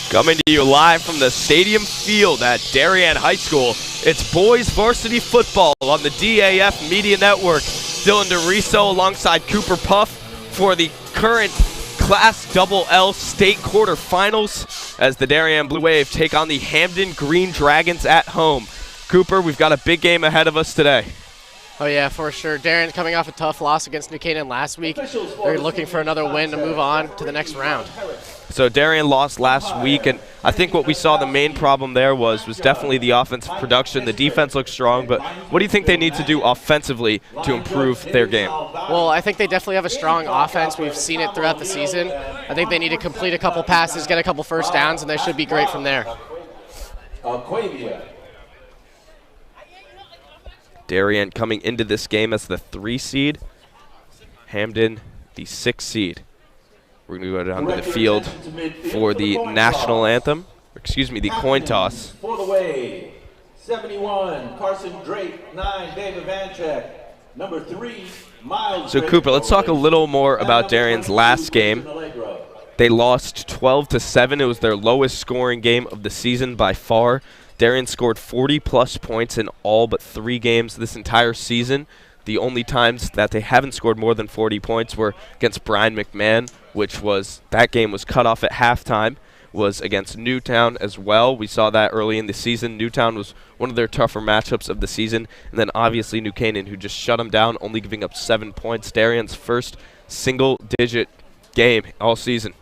Coming to you live from the stadium field at Darien High School, it's boys varsity football on the DAF Media Network. Dylan DeRiso alongside Cooper Puff for the current Class L state quarterfinals as the Darien Blue Wave take on the Hamden Green Dragons at home. Cooper, we've got a big game ahead of us today. Oh yeah, for sure. Darien coming off a tough loss against New Canaan last week. They're looking for another win to move on to the next round. So Darien lost last week, and I think what we saw the main problem there was definitely the offensive production. The defense looks strong, but what do you think they need to do offensively to improve their game? Well, I think they definitely have a strong offense. We've seen it throughout the season. I think they need to complete a couple passes, get a couple first downs, and they should be great from there. Darien coming into this game as the 3 seed. Hamden, the 6 seed. We're going to go down to the field for the national anthem. Excuse me, the coin toss. For the way, 71, Carson Drake, 9, David Vanchek, number 3, Miles. So Cooper, let's talk a little more about Darien's last game. They lost 12-7. It was their lowest scoring game of the season by far. Darien scored 40-plus points in all but 3 games this entire season. The only times that they haven't scored more than 40 points were against Brian McMahon, that game was cut off at halftime, was against Newtown as well. We saw that early in the season. Newtown was one of their tougher matchups of the season. And then obviously New Canaan, who just shut them down, only giving up 7 points. Darien's first single-digit game all season.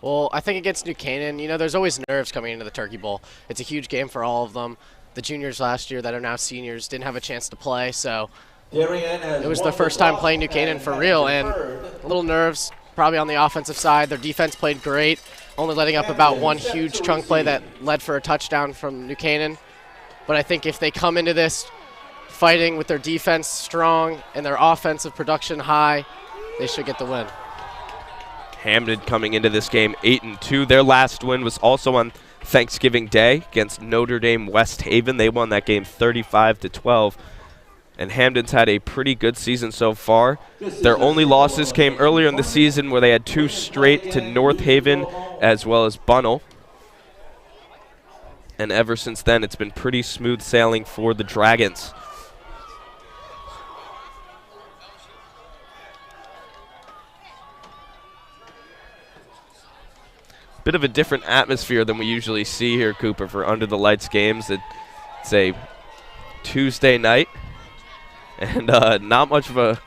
Well, I think against New Canaan, there's always nerves coming into the Turkey Bowl. It's a huge game for all of them. The juniors last year that are now seniors didn't have a chance to play, so it was their first time playing New Canaan for real, and a little nerves probably on the offensive side. Their defense played great, only letting up about one huge chunk play that led for a touchdown from New Canaan. But I think if they come into this fighting with their defense strong and their offensive production high, they should get the win. Hamden coming into this game 8-2. Their last win was also on Thanksgiving Day against Notre Dame West Haven. They won that game 35-12. And Hamden's had a pretty good season so far. Their only losses came earlier in the season where they had 2 straight to North Haven as well as Bunnell. And ever since then, it's been pretty smooth sailing for the Dragons. Bit of a different atmosphere than we usually see here, Cooper, for Under the Lights games. It's a Tuesday night, and not much of a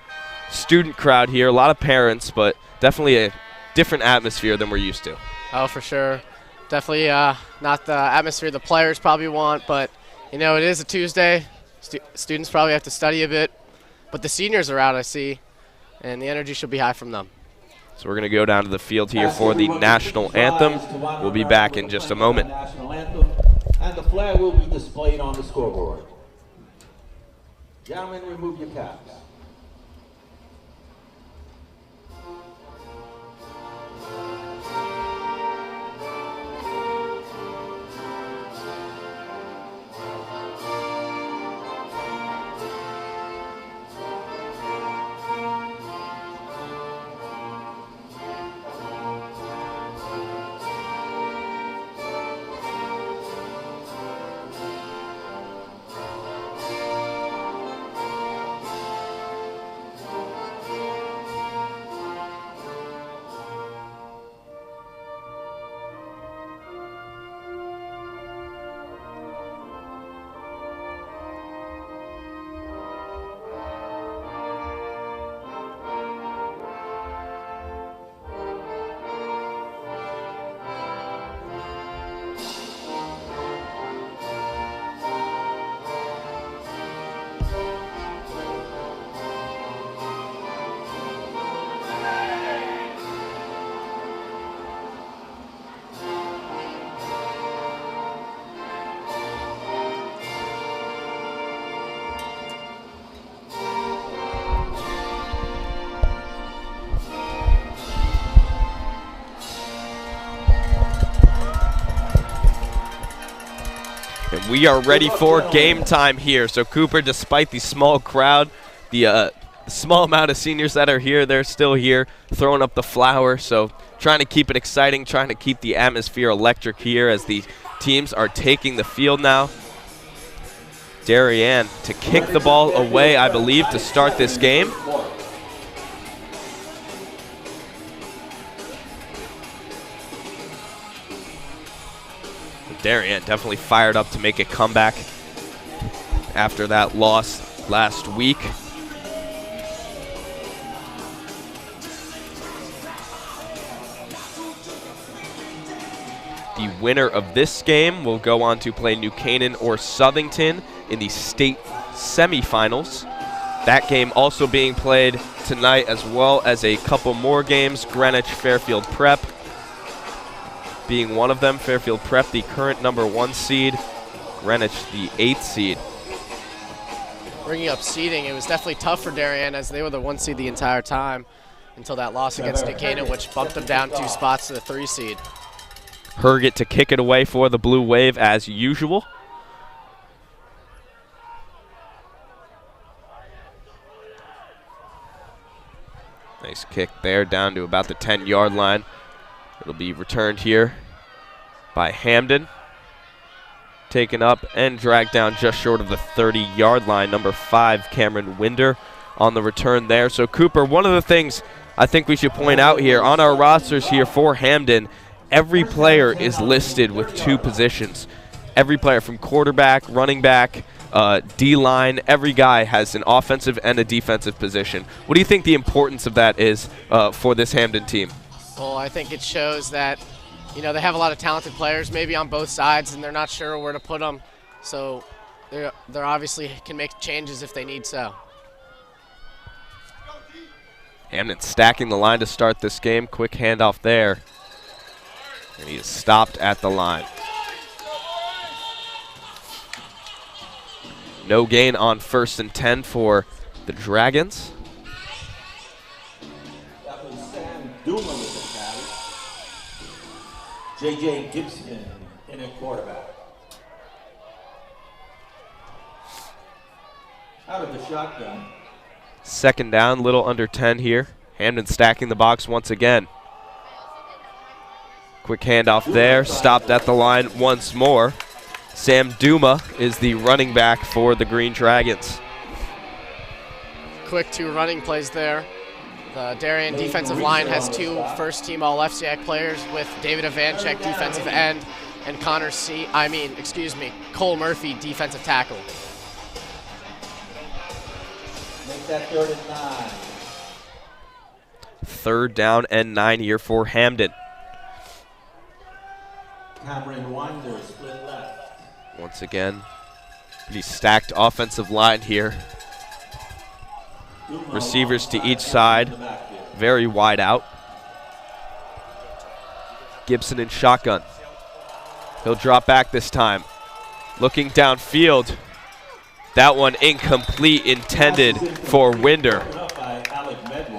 student crowd here. A lot of parents, but definitely a different atmosphere than we're used to. Oh, for sure. Definitely not the atmosphere the players probably want, but, it is a Tuesday. Students probably have to study a bit, but the seniors are out, I see, and the energy should be high from them. So we're going to go down to the field here for the national anthem. We'll be back in just a moment. And the flag will be displayed on the scoreboard. Gentlemen, remove your caps. And we are ready for game time here. So Cooper, despite the small crowd, the the small amount of seniors that are here, they're still here throwing up the flower. So trying to keep it exciting, trying to keep the atmosphere electric here as the teams are taking the field now. Darien to kick the ball away, I believe, to start this game. Darien definitely fired up to make a comeback after that loss last week. The winner of this game will go on to play New Canaan or Southington in the state semifinals. That game also being played tonight, as well as a couple more games. Greenwich Fairfield Prep being one of them. Fairfield Prep, the current #1 seed. Greenwich, the 8th seed. Bringing up seeding, it was definitely tough for Darien as they were the 1 seed the entire time until that loss against New Canaan, which bumped them down 2 spots to the 3 seed. Herget to kick it away for the Blue Wave as usual. Nice kick there down to about the 10-yard line. It'll be returned here by Hamden. Taken up and dragged down just short of the 30-yard line. Number 5, Cameron Winder on the return there. So Cooper, one of the things I think we should point out here on our rosters here for Hamden, every player is listed with 2 positions. Every player from quarterback, running back, D-line, every guy has an offensive and a defensive position. What do you think the importance of that is for this Hamden team? Well, I think it shows that, you know, they have a lot of talented players maybe on both sides, and they're not sure where to put them. So they're obviously can make changes if they need so. Hamden stacking the line to start this game. Quick handoff there. And he is stopped at the line. No gain on 1st and 10 for the Dragons. That was Sam Duma with the carry. J.J. Gibson in a quarterback. Out of the shotgun. 2nd down, little under 10 here. Hamden stacking the box once again. Quick handoff there, stopped at the line once more. Sam Duma is the running back for the Green Dragons. Quick 2 running plays there. The Darien defensive line has 2 first-team All-FCIAC players with David Ivanchek, defensive end, and Cole Murphy, defensive tackle. Make that 3rd and 9. 3rd down and 9 here for Hamden. Cameron Winder split left. Once again, pretty stacked offensive line here. Receivers to each side, very wide out. Gibson in shotgun. He'll drop back this time. Looking downfield. That one incomplete, intended for Winder. That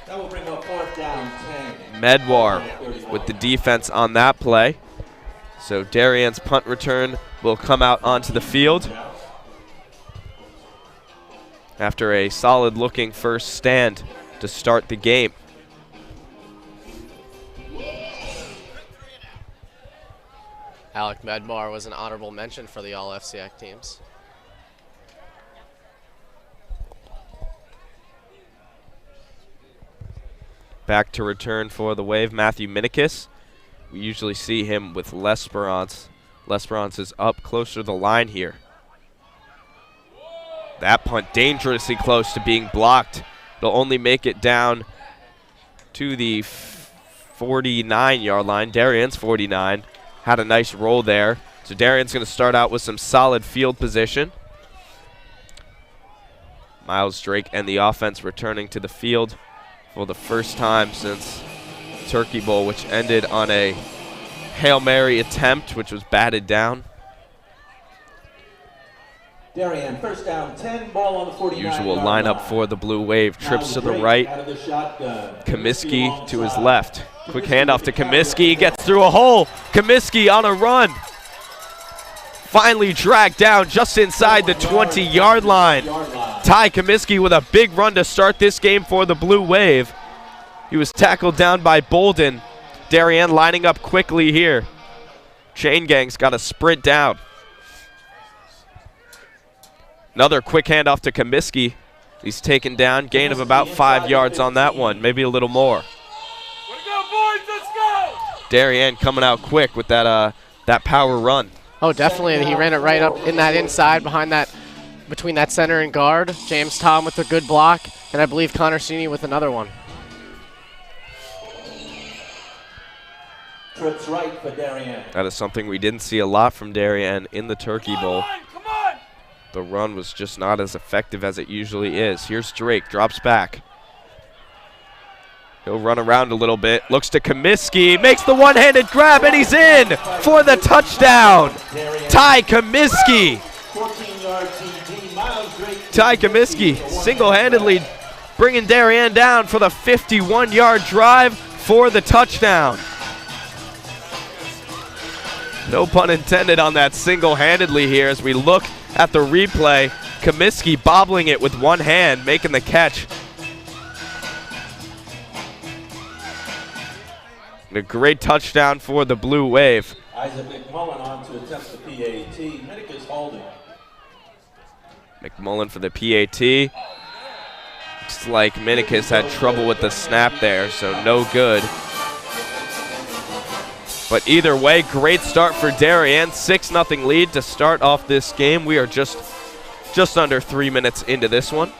will bring up 4th down 10. Medwar with the defense on that play. So Darien's punt return will come out onto the field after a solid-looking first stand to start the game. Alec Medmar was an honorable mention for the All-FCIAC teams. Back to return for the Wave, Matthew Minikis. We usually see him with L'Esperance. L'Esperance is up closer to the line here. That punt dangerously close to being blocked. It'll only make it down to the 49-yard line. Darien's 49. Had a nice roll there. So Darien's going to start out with some solid field position. Miles Drake and the offense returning to the field for the first time since Turkey Bowl, which ended on a Hail Mary attempt, which was batted down. Darien, 1st down, 10, ball on the 49. Usual lineup for the Blue Wave. Trips to the right. Comiskey to his left. Quick handoff to Comiskey. Gets through a hole. Comiskey on a run. Finally dragged down just inside the 20-yard line. Ty Comiskey with a big run to start this game for the Blue Wave. He was tackled down by Bolden. Darien lining up quickly here. Chain Gang's got to sprint down. Another quick handoff to Comiskey. He's taken down, gain of about 5 yards on that one, maybe a little more. Darien coming out quick with that power run. Oh, definitely. He ran it right up in that inside behind that, between that center and guard. James Tom with a good block, and I believe Connor Sini with another one. Trips right for Darien. That is something we didn't see a lot from Darien in the Turkey Bowl. The run was just not as effective as it usually is. Here's Drake, drops back. He'll run around a little bit, looks to Comiskey, makes the one-handed grab, and he's in for the touchdown. Ty Comiskey. 14-yard TD, Miles Drake. Ty Comiskey single-handedly bringing Darien down for the 51-yard drive for the touchdown. No pun intended on that single-handedly here as we look at the replay. Comiskey bobbling it with one hand, making the catch. And a great touchdown for the Blue Wave. Isaac McMullen on to attempt the PAT. Minnick is holding. McMullen for the PAT. Looks like Minikis had trouble with the snap there, so no good. But either way, great start for Darien. 6-0 lead to start off this game. We are just under 3 minutes into this one,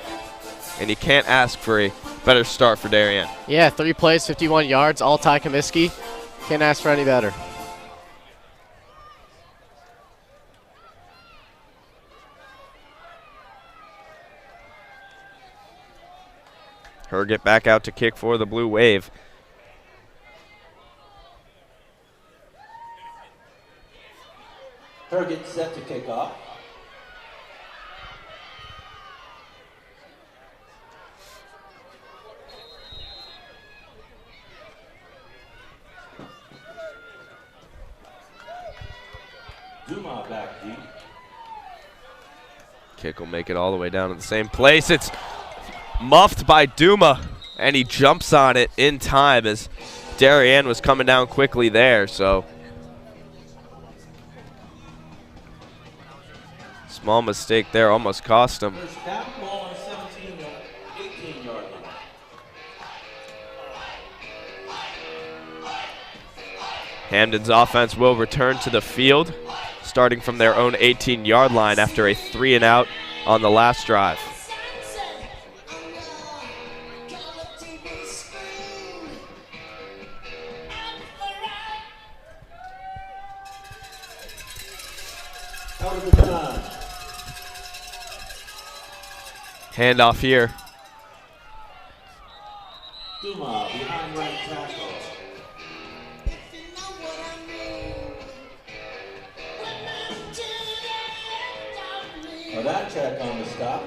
and you can't ask for a better start for Darien. Yeah, 3 plays, 51 yards, all Ty Comiskey. Can't ask for any better. Herget back out to kick for the Blue Wave. Herget set to kick off. Duma back deep. Kick will make it all the way down to the same place. It's muffed by Duma, and he jumps on it in time as Darien was coming down quickly there, so small mistake there, almost cost him. First down, ball on 18-yard line. Hamden's offense will return to the field, starting from their own 18-yard line after a 3-and-out on the last drive. Out of the gun. Handoff here. Duma behind right tackle. Well, that check on the stop.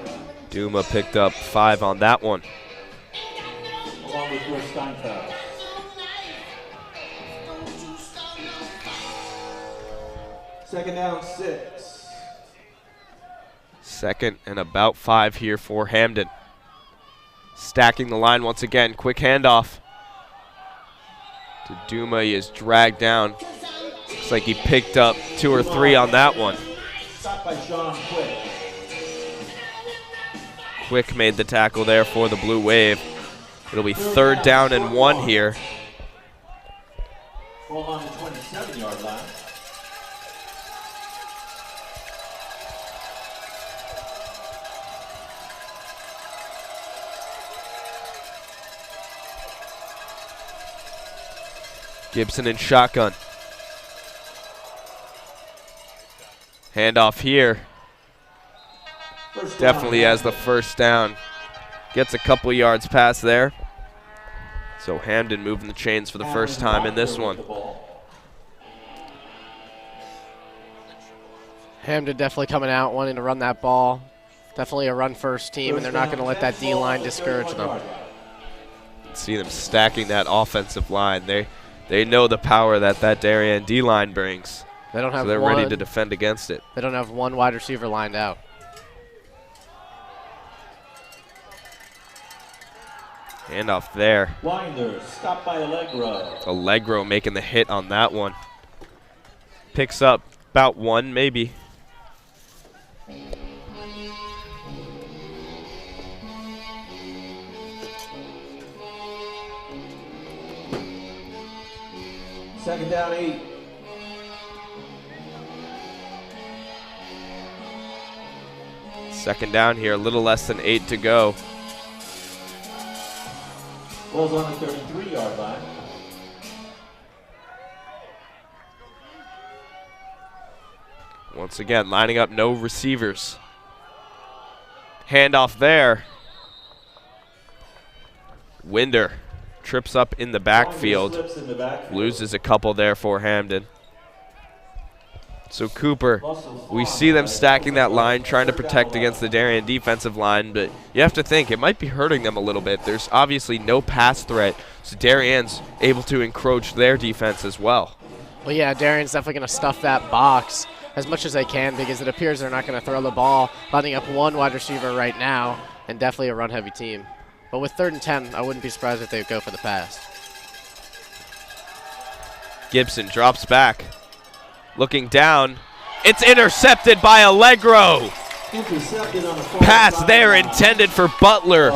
Duma picked up 5 on that one. Along with your Steinfeld. Second down, 6. Second and about 5 here for Hamden. Stacking the line once again. Quick handoff to Duma. He is dragged down. Looks like he picked up 2 or 3 on that one. Stopped by Sean Quick. Quick made the tackle there for the Blue Wave. It'll be 3rd down and 1 here. Ball on the 27-yard line. Gibson in shotgun. Handoff here. Definitely has the first down. Gets a couple yards past there. So Hamden moving the chains for the first time in this one. Hamden definitely coming out, wanting to run that ball. Definitely a run-first team, and they're not going to let that D-line discourage them. See them stacking that offensive line. They know the power that Darien D-line brings. They don't have so they're ready to defend against it. They don't have one wide receiver lined out. Handoff there. Winder, stop by Allegro. Allegro making the hit on that one. Picks up about 1, maybe. Second down, 8. Second down here, a little less than 8 to go. Ball's on the 33-yard line. Once again, lining up no receivers. Handoff there. Winder trips up in the backfield. Loses a couple there for Hamden. So Cooper, we see them stacking that line, trying to protect against the Darien defensive line, but you have to think it might be hurting them a little bit. There's obviously no pass threat, so Darien's able to encroach their defense as well. Well, yeah, Darien's definitely going to stuff that box as much as they can because it appears they're not going to throw the ball, lining up 1 wide receiver right now, and definitely a run-heavy team. But with 3rd and 10, I wouldn't be surprised if they would go for the pass. Gibson drops back. Looking down. It's intercepted by Allegro. Pass there intended for Butler.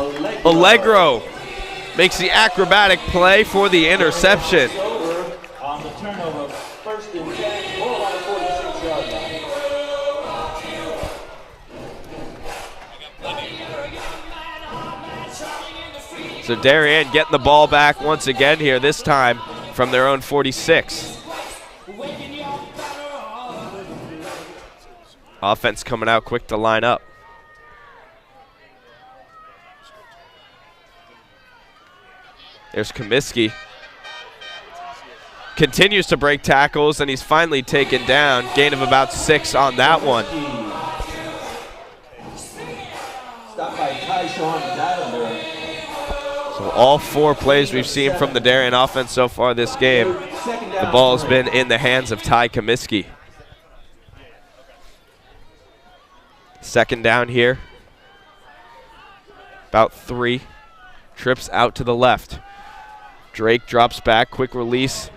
Allegro makes the acrobatic play for the interception. On the turnover, 1st and 10, ball on the 46-yard line. So Darien getting the ball back once again here, this time from their own 46. Offense coming out quick to line up. There's Comiskey. Continues to break tackles, and he's finally taken down. Gain of about 6 on that one. Stopped by Tyshawn Lavender. So all 4 plays we've seen from the Darien offense so far this game, the ball's been in the hands of Ty Comiskey. Second down here. About 3. Trips out to the left. Drake drops back. Quick release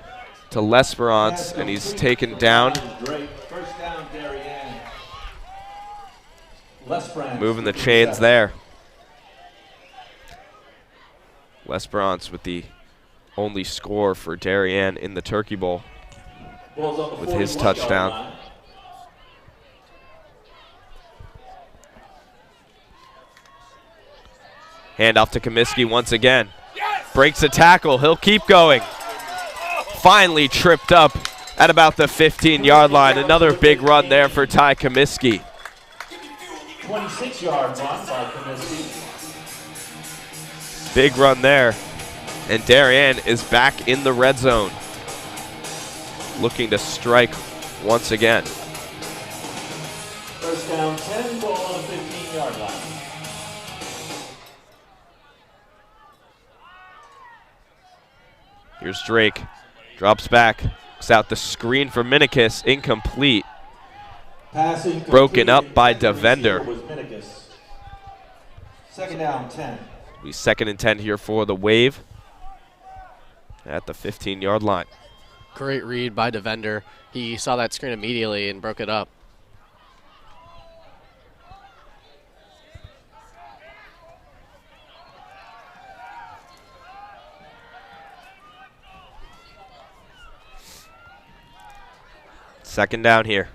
to Lesperance, and he's taken down. First down, Darien. Moving the chains there. Lesperance with the only score for Darien in the Turkey Bowl with his touchdown. Handoff to Comiskey once again. Breaks a tackle. He'll keep going. Finally tripped up at about the 15-yard line. Another big run there for Ty Comiskey. 26-yard run by Comiskey. Big run there. And Darien is back in the red zone, looking to strike once again. First down, 10, ball on the 15-yard line. Here's Drake. Drops back. Looks out the screen for Minikis. Incomplete. Broken up by Devender. Second down, 10. Be 2nd and 10 here for the Wave at the 15-yard line. Great read by Devender. He saw that screen immediately and broke it up. Second down here.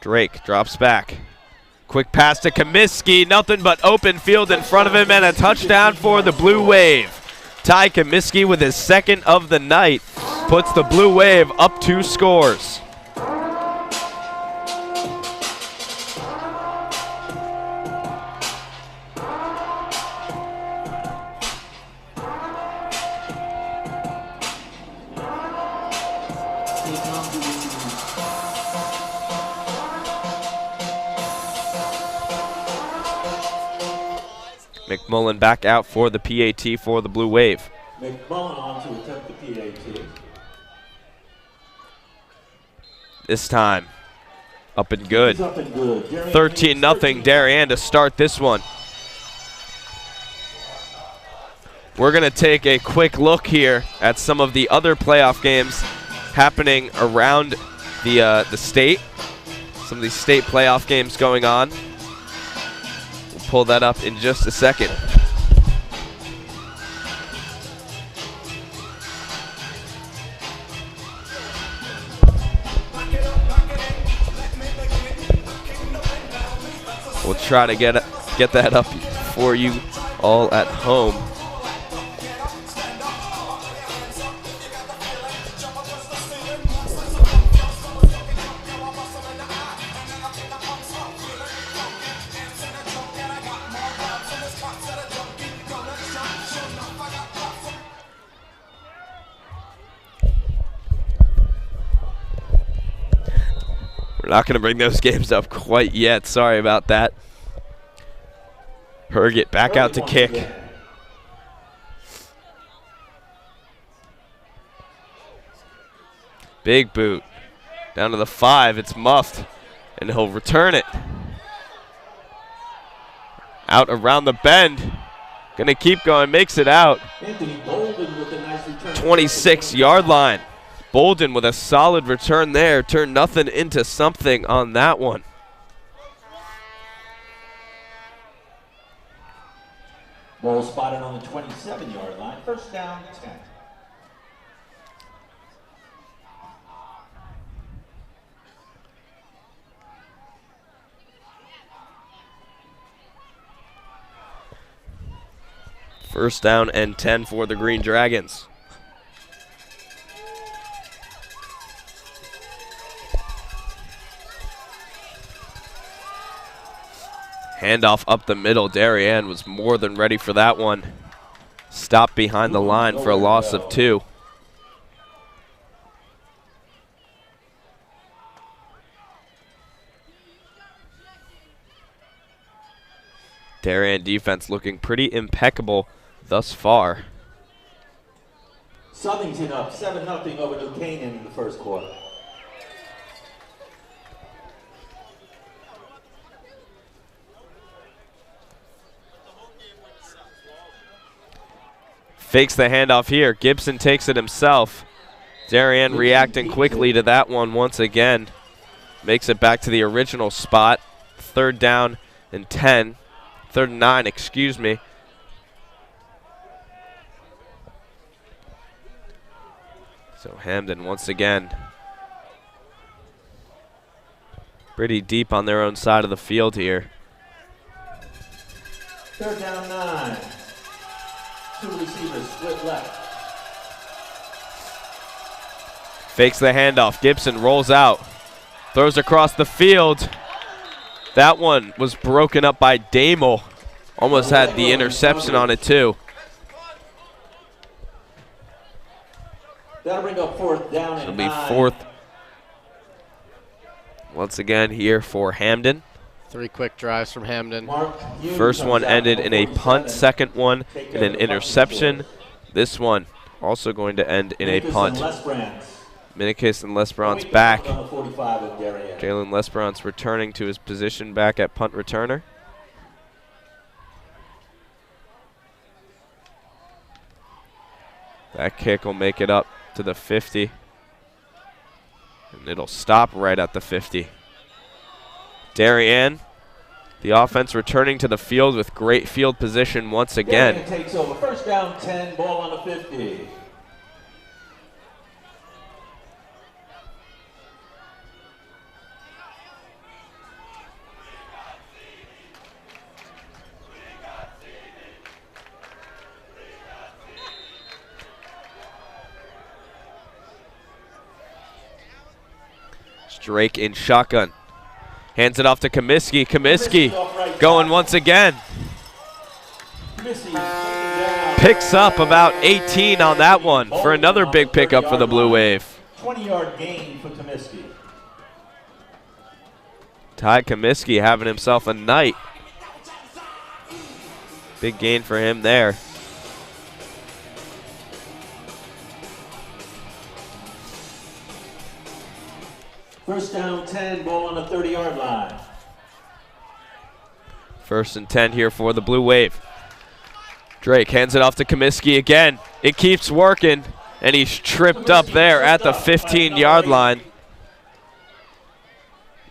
Drake drops back. Quick pass to Comiskey. Nothing but open field in front of him, and a touchdown for the Blue Wave. Ty Comiskey with his 2nd of the night puts the Blue Wave up 2 scores. McMullen back out for the PAT for the Blue Wave. McMullen on to attempt the PAT. This time, up and good. 13-0 Darien to start this one. we're going to take a quick look here at some of the other playoff games happening around the state. Some of these state playoff games going on. We'll pull that up in just a second. We'll try to get that up for you all at home. We're not going to bring those games up quite yet. Sorry about that. Herget back out to kick. Big boot. Down to the 5. It's muffed. And he'll return it. Out around the bend. Going to keep going. Makes it out. 26-yard line. Bolden with a solid return there. Turned nothing into something on that one. Ball spotted on the 27-yard line. First down, 10. First down and 10 for the Green Dragons. Handoff up the middle. Darien was more than ready for that one. Stopped behind the line for a loss of 2. Darien defense looking pretty impeccable thus far. Southington up 7-0 over New Canaan in the first quarter. Fakes the handoff here. Gibson takes it himself. Darien reacting quickly to that one once again. Makes it back to the original spot. Third down and 10. Third and 9, excuse me. So Hamden once again pretty deep on their own side of the field here. Third down 9. 2 receivers split left. Fakes the handoff. Gibson rolls out. Throws across the field. That one was broken up by Damel. Almost had the interception on it too. That'll bring up fourth down. It'll be 4th. Once again here for Hamden. 3 quick drives from Hamden. First one ended in a punt. Second one in an interception. This one also going to end in a punt. Minikis and Lesbrant's back. Jalen Lesbrant's returning to his position back at punt returner. That kick will make it up to the 50. And it'll stop right at the 50. Darien, the offense returning to the field with great field position once again. Darien takes over. First down 10, ball on the 50. Drake in shotgun. Hands it off to Comiskey. Comiskey going once again. Picks up about 18 on that one for another big pickup for the Blue Wave. 20-yard gain for Comiskey. Ty Comiskey having himself a night. Big gain for him there. First down 10, ball on the 30-yard line. First and 10 here for the Blue Wave. Drake hands it off to Comiskey again. It keeps working, and he's tripped up there at the 15-yard line.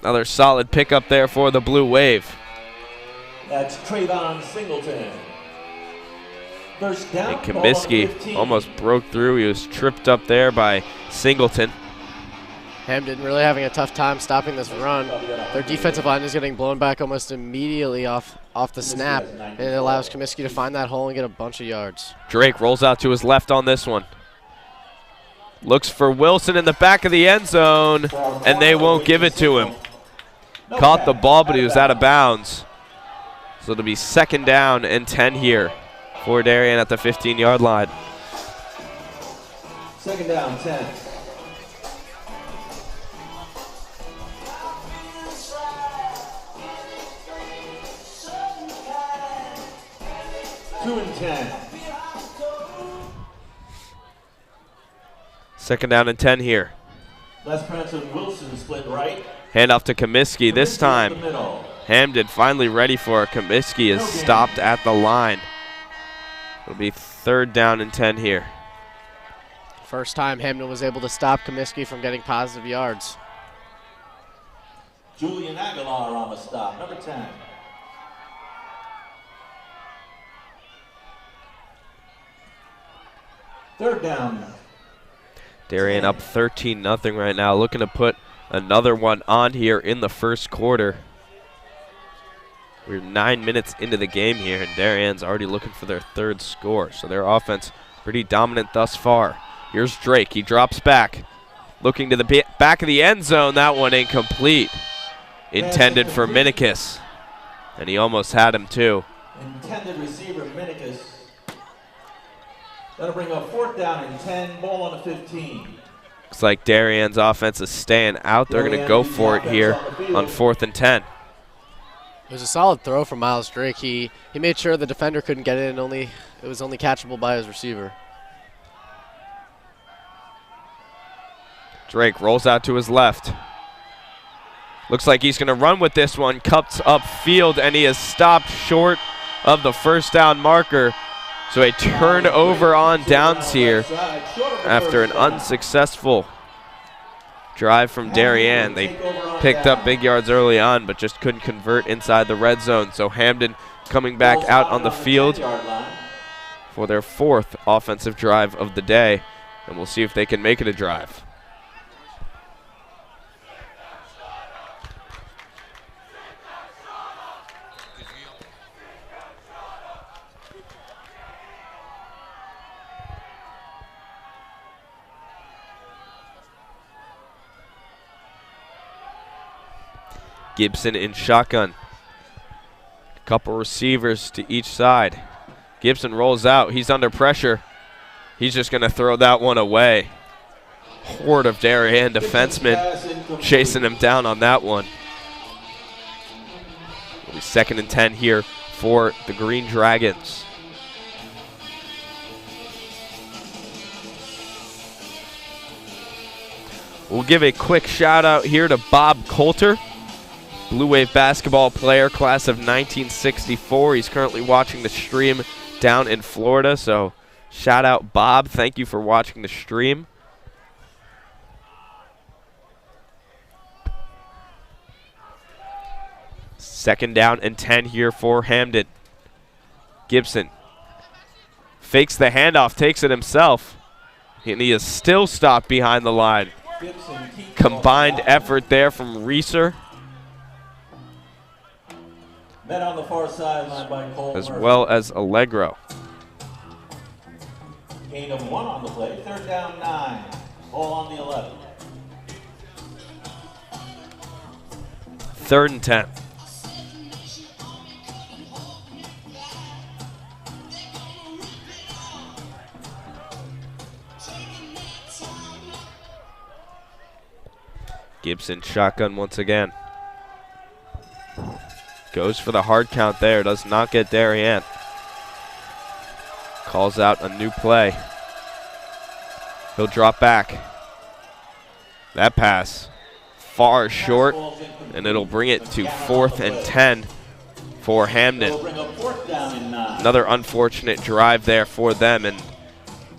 Another solid pickup there for the Blue Wave. That's Trayvon Singleton. First down, And Comiskey almost broke through. He was tripped up there by Singleton. Hamden really having a tough time stopping this run. Their defensive line is getting blown back almost immediately off the snap, and it allows Comiskey to find that hole and get a bunch of yards. Drake rolls out to his left on this one. Looks for Wilson in the back of the end zone, and they won't give it to him. Caught the ball, but he was out of bounds. So it'll be 2nd down and 10 here for Darien at the 15-yard line. 2nd down, 10. Two and 10. 2nd down and 10 here. Les Prince and Wilson split right. Handoff to Comiskey. This time, Hamden finally ready for it. Comiskey is stopped at the line. It'll be 3rd down and 10 here. First time Hamden was able to stop Comiskey from getting positive yards. Julian Aguilar on the stop, number 10. Third down. Darien up 13-0 right now, looking to put another one on here in the first quarter. We're 9 minutes into the game here, and Darien's already looking for their 3rd score. So their offense pretty dominant thus far. Here's Drake. He drops back, looking to the back of the end zone. That one incomplete. Intended for Minikis, and he almost had him too. Intended receiver Minikis. That'll bring up 4th down and 10, ball on the 15. Looks like Darien's offense is staying out. They're going to go for it here on 4th and 10. It was a solid throw from Miles Drake. He made sure the defender couldn't get it, and it was only catchable by his receiver. Drake rolls out to his left. Looks like he's going to run with this one. Cuts upfield, and he is stopped short of the 1st down marker. So a turnover on downs here after an unsuccessful drive from Darien. They picked up big yards early on, but just couldn't convert inside the red zone. So Hamden coming back out on the field for their 4th offensive drive of the day, and we'll see if they can make it a drive. Gibson in shotgun. Couple receivers to each side. Gibson rolls out. He's under pressure. He's just going to throw that one away. Horde of Darien defensemen chasing him down on that one. It'll be 2nd and 10 here for the Green Dragons. We'll give a quick shout out here to Bob Coulter, Blue Wave basketball player, class of 1964. He's currently watching the stream down in Florida, so shout out Bob. Thank you for watching the stream. Second down and 10 here for Hamden. Gibson fakes the handoff, takes it himself, and he is still stopped behind the line. Combined effort there from Reeser, Met on the far sideline by Cole as Murphy. well as Allegro. Gain of 1 on the play. 3rd down, 9. Ball on the 11. 3rd and 10. Gibson shotgun once again. Goes for the hard count there. Does not get Darien. Calls out a new play. He'll drop back. That pass far short, and it'll bring it to 4th and 10 for Hamden. Another unfortunate drive there for them. And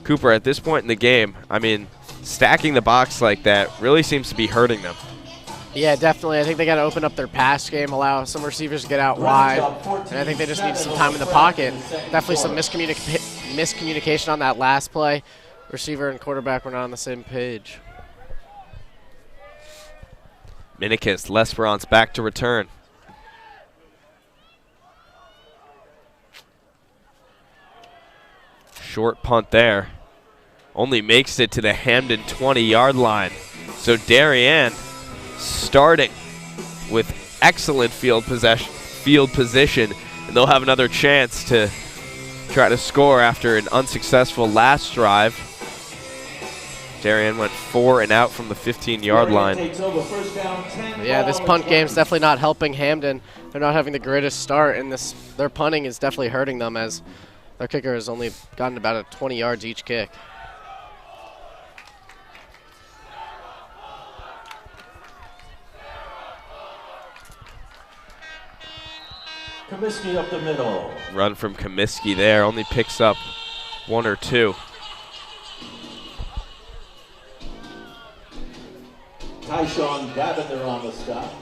Cooper, at this point in the game, I mean, stacking the box like that really seems to be hurting them. Yeah, definitely. I think they got to open up their pass game, allow some receivers to get out wide, and I think they just need some time in the pocket. Definitely some miscommunication on that last play. Receiver and quarterback were not on the same page. Minikis, L'Esperance back to return. Short punt there. Only makes it to the Hamden 20-yard line. So Darien starting with excellent field position, and they'll have another chance to try to score after an unsuccessful last drive. Darien went 4 and out from the 15-yard line. Yeah, this punt game's definitely not helping Hamden. They're not having the greatest start, and their punting is definitely hurting them as their kicker has only gotten about 20 yards each kick. Comiskey up the middle. Run from Comiskey there, only picks up 1 or 2. Tyshawn Davender on the stop.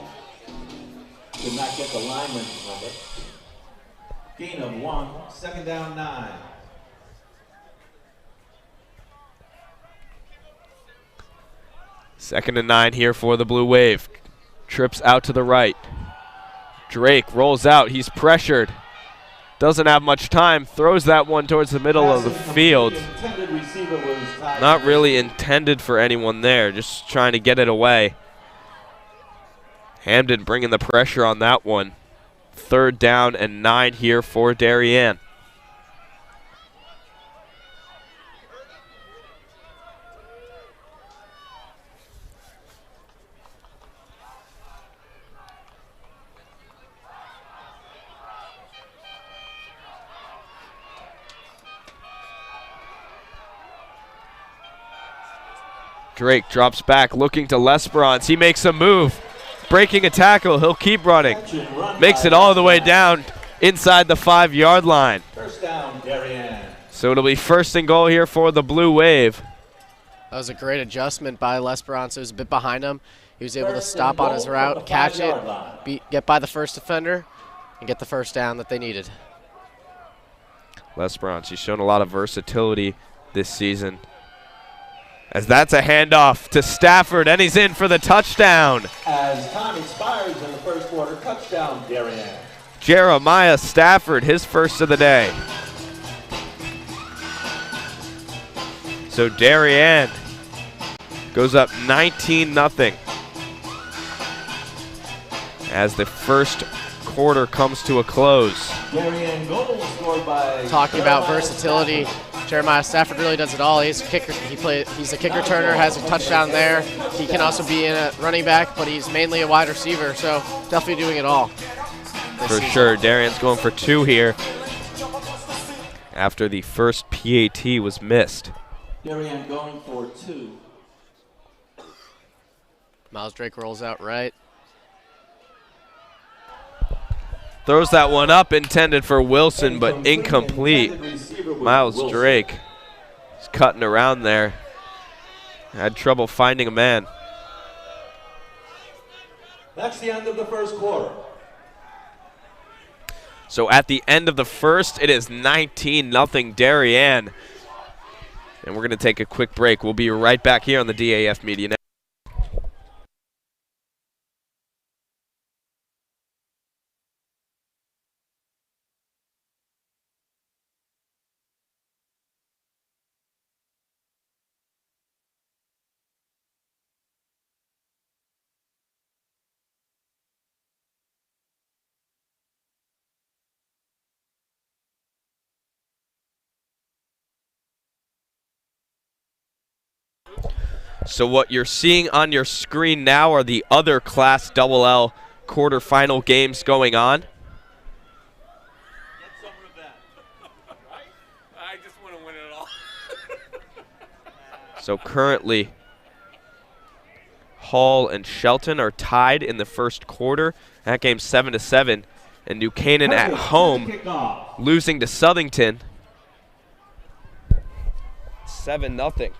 Did not get the lineman's number. Gain of 1, 2nd down 9. Second and 9 here for the Blue Wave. Trips out to the right. Drake rolls out, he's pressured. Doesn't have much time, throws that one towards the middle of the field. Not really intended for anyone there, just trying to get it away. Hamden bringing the pressure on that one. 3rd down and 9 here for Darien. Drake drops back, looking to L'Esperance. He makes a move, breaking a tackle. He'll keep running. Makes it all the way down inside the 5-yard line. First down, Darien. So it'll be 1st and goal here for the Blue Wave. That was a great adjustment by L'Esperance. It was a bit behind him. He was able to stop on his route, catch it, get by the first defender, and get the first down that they needed. L'Esperance, he's shown a lot of versatility this season. As that's a handoff to Stafford, and he's in for the touchdown. As time expires in the first quarter, touchdown, Darien. Jeremiah Stafford, his first of the day. So Darien goes up 19-0 as the first quarter comes to a close. Darien goal scored by Talking about versatility, Jeremiah Stafford really does it all. He's a kicker. He's a kick returner, has a touchdown there. He can also be in a running back, but he's mainly a wide receiver, so definitely doing it all. For sure, Darien's going for 2 here after the first PAT was missed. Darien going for 2. Miles Drake rolls out right. Throws that one up, intended for Wilson, but incomplete. Miles Drake is cutting around there. Had trouble finding a man. That's the end of the first quarter. So at the end of the first, it is 19-0 Darien. And we're going to take a quick break. We'll be right back here on the DAF Media Network. So what you're seeing on your screen now are the other Class LL quarterfinal games going on. Get some revenge. I just want to win it all. So currently, Hall and Shelton are tied in the first quarter. That game's 7-7. And New Canaan at home losing to Southington 7-0.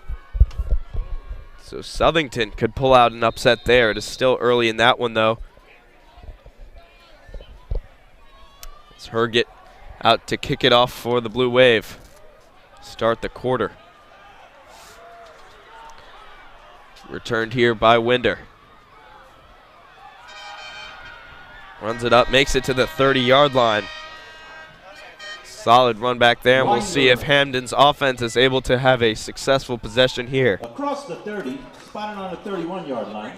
So Southington could pull out an upset there. It is still early in that one, though. It's Herget out to kick it off for the Blue Wave. Start the quarter. Returned here by Winder. Runs it up, makes it to the 30-yard line. Solid run back there, and we'll see if Hamden's offense is able to have a successful possession here. Across the 30, spotted on the 31-yard line.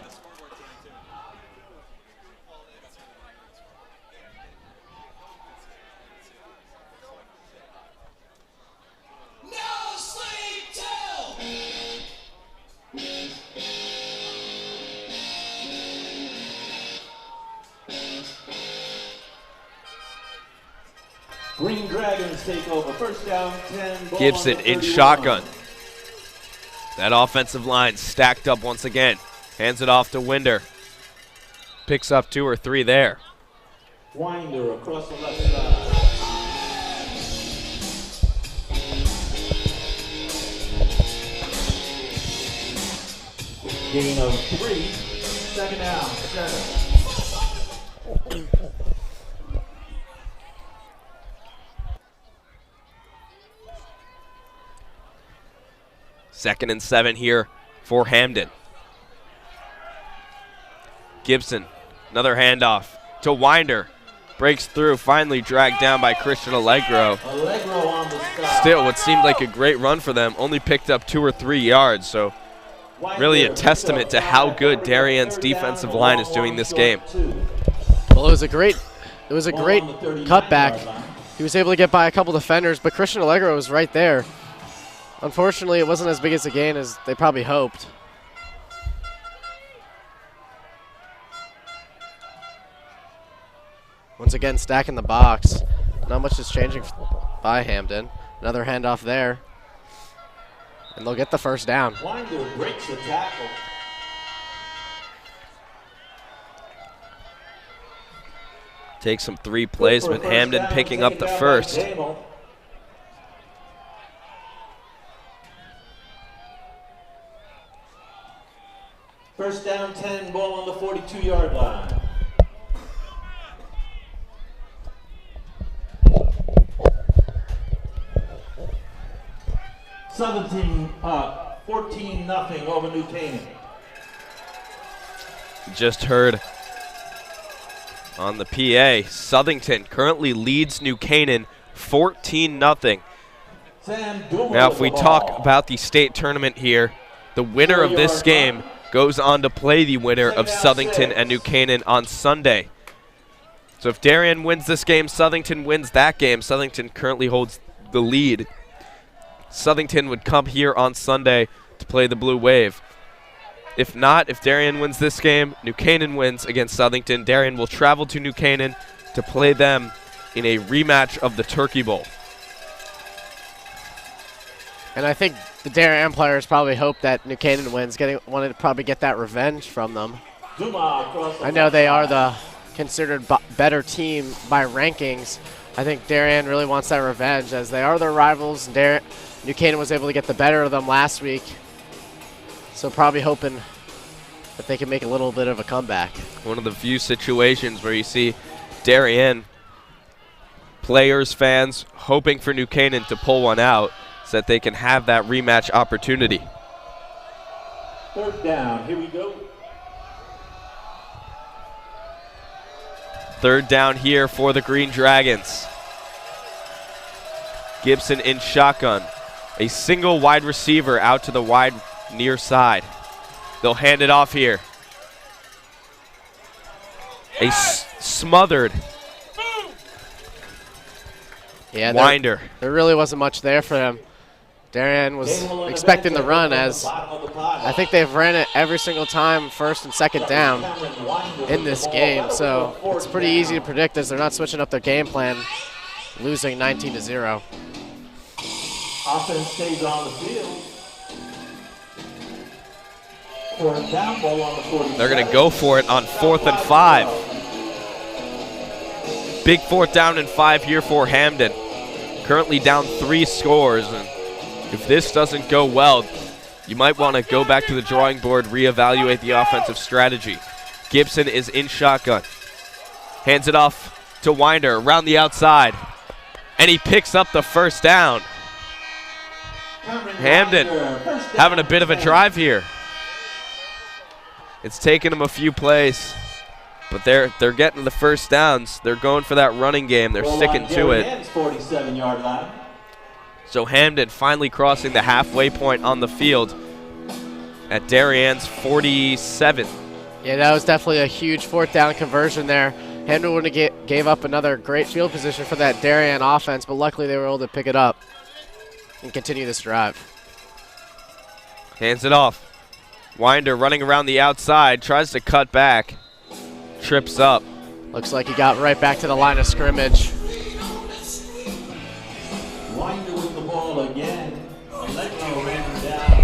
Green Dragons take over. First down, 10. Gibson in shotgun. That offensive line stacked up once again. Hands it off to Winder. Picks up 2 or 3 there. Winder across the left side. Gain of 3. Second down, 7. Second and 7 here for Hamden. Gibson, another handoff to Winder. Breaks through, finally dragged down by Christian Allegro. Allegro on the stop. Still, what seemed like a great run for them, only picked up 2 or 3 yards, so really a testament to how good Darien's defensive line is doing this game. Well, it was a great cutback. He was able to get by a couple defenders, but Christian Allegro was right there. Unfortunately, it wasn't as big as a gain as they probably hoped. Once again, stacking the box. Not much is changing by Hamden. Another handoff there. And they'll get the first down. Winder breaks the tackle. Takes some 3 plays, but Hamden picking up the first. First down, 10, ball on the 42-yard line. Southington 14-0 over New Canaan. Just heard on the PA, Southington currently leads New Canaan 14-0. Now, if we talk about the state tournament here, the winner of this game goes on to play the winner of Southington and New Canaan on Sunday. So if Darien wins this game, Southington wins that game. Southington currently holds the lead. Southington would come here on Sunday to play the Blue Wave. If not, if Darien wins this game, New Canaan wins against Southington. Darien will travel to New Canaan to play them in a rematch of the Turkey Bowl. And I think the Darien players probably hope that New Canaan wins, wanted to probably get that revenge from them. I know they are the considered better team by rankings. I think Darien really wants that revenge as they are their rivals. New Canaan was able to get the better of them last week. So probably hoping that they can make a little bit of a comeback. One of the few situations where you see Darien players, fans hoping for New Canaan to pull one out so that they can have that rematch opportunity. Third down, here we go. Third down here for the Green Dragons. Gibson in shotgun. A single wide receiver out to the wide near side. They'll hand it off here. A smothered Winder. There really wasn't much there for him. Darien was expecting the run, as I think they've ran it every single time, first and second down in this game. So it's pretty easy to predict as they're not switching up their game plan, losing 19-0. Offense stays on the field. Fourth down, ball on the 47. They're going to go for it on 4th and 5. Big 4th down and 5 here for Hamden. Currently down 3 scores, and if this doesn't go well, you might want to go back to the drawing board, reevaluate the offensive strategy. Gibson is in shotgun. Hands it off to Winder around the outside, and he picks up the 1st down. Hamden having a bit of a drive here. It's taken them a few plays, but they're getting the 1st downs. They're going for that running game. They're sticking to it. 47-yard line. So Hamden finally crossing the halfway point on the field at Darien's 47. Yeah, that was definitely a huge 4th down conversion there. Hamden would have gave up another great field position for that Darien offense, but luckily they were able to pick it up and continue this drive. Hands it off. Winder running around the outside, tries to cut back, trips up. Looks like he got right back to the line of scrimmage. Winder with the ball again. Allegro ran him down.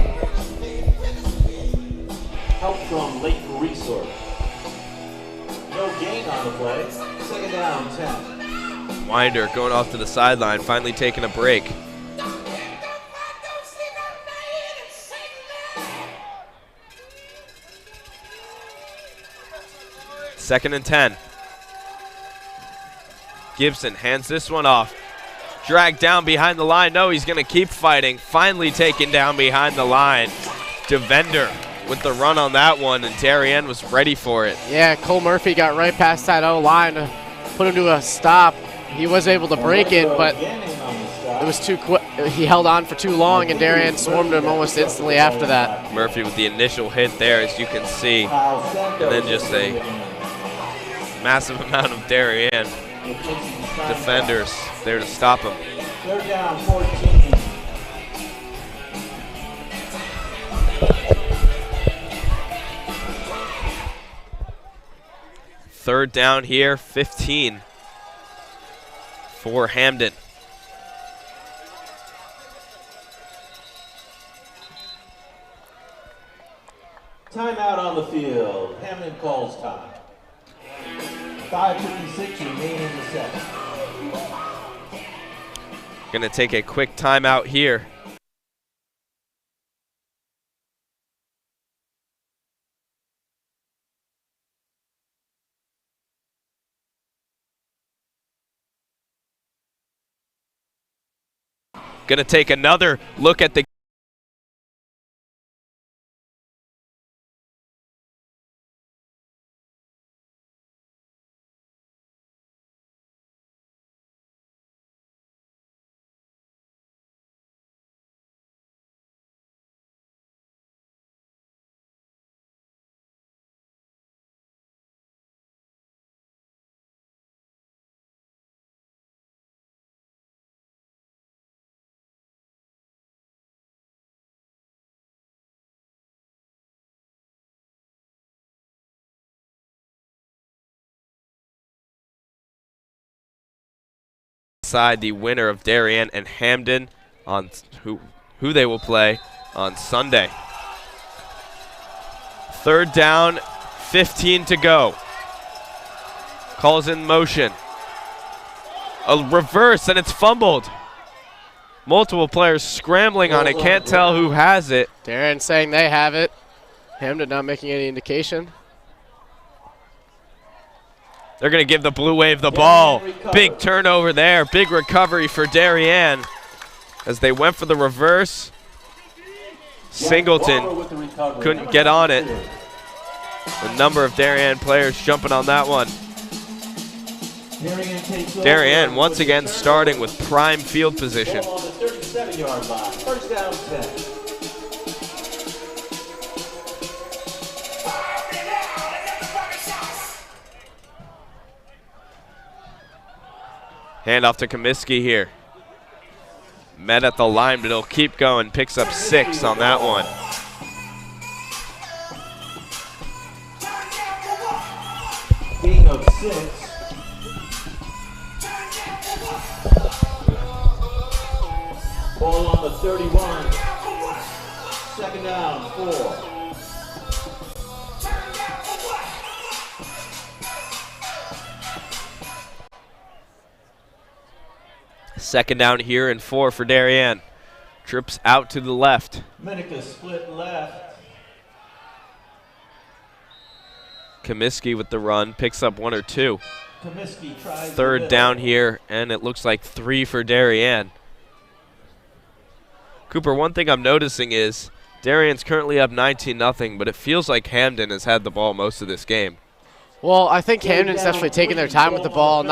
Help from Leighton Resource. No gain on the play. 2nd down, 10. Winder going off to the sideline, finally taking a break. Second and 10. Gibson hands this one off. Dragged down behind the line. No, he's going to keep fighting. Finally taken down behind the line. Devender with the run on that one, and Darien was ready for it. Yeah, Cole Murphy got right past that O-line to put him to a stop. He was able to break it, but it was too quick. He held on for too long, and Darien swarmed him almost instantly after that. Murphy with the initial hit there, as you can see, and then just a massive amount of Darien defenders there to stop him. 3rd down, 14. Third down here, 15 for Hamden. Timeout on the field. Hamden calls time. 5:56 remaining in the second. Gonna take a quick timeout here. Gonna take another look at the side, the winner of Darien and Hamden on who they will play on Sunday. 3rd down, 15 to go. Calls in motion. A reverse, and it's fumbled. Multiple players scrambling on it. Can't tell who has it. Darien saying they have it. Hamden not making any indication. They're going to give the Blue Wave the ball. Big turnover there. Big recovery for Darien as they went for the reverse. Singleton couldn't get on it. A number of Darien players jumping on that one. Darien once again starting with prime field position. Ball on the 37-yard line. 1st down, 10. Handoff to Comiskey here. Met at the line, but he'll keep going. Picks up 6 on that one. Gain of 6. Ball on the 31. 2nd down, 4. Second down here and 4 for Darien. Trips out to the left. Minica split left. Comiskey with the run, picks up 1 or 2. Comiskey tries Third down here, and it looks like 3 for Darien. Cooper, one thing I'm noticing is Darien's currently up 19-0, but it feels like Hamden has had the ball most of this game. Well, I think Hamden's definitely taking their time with the ball.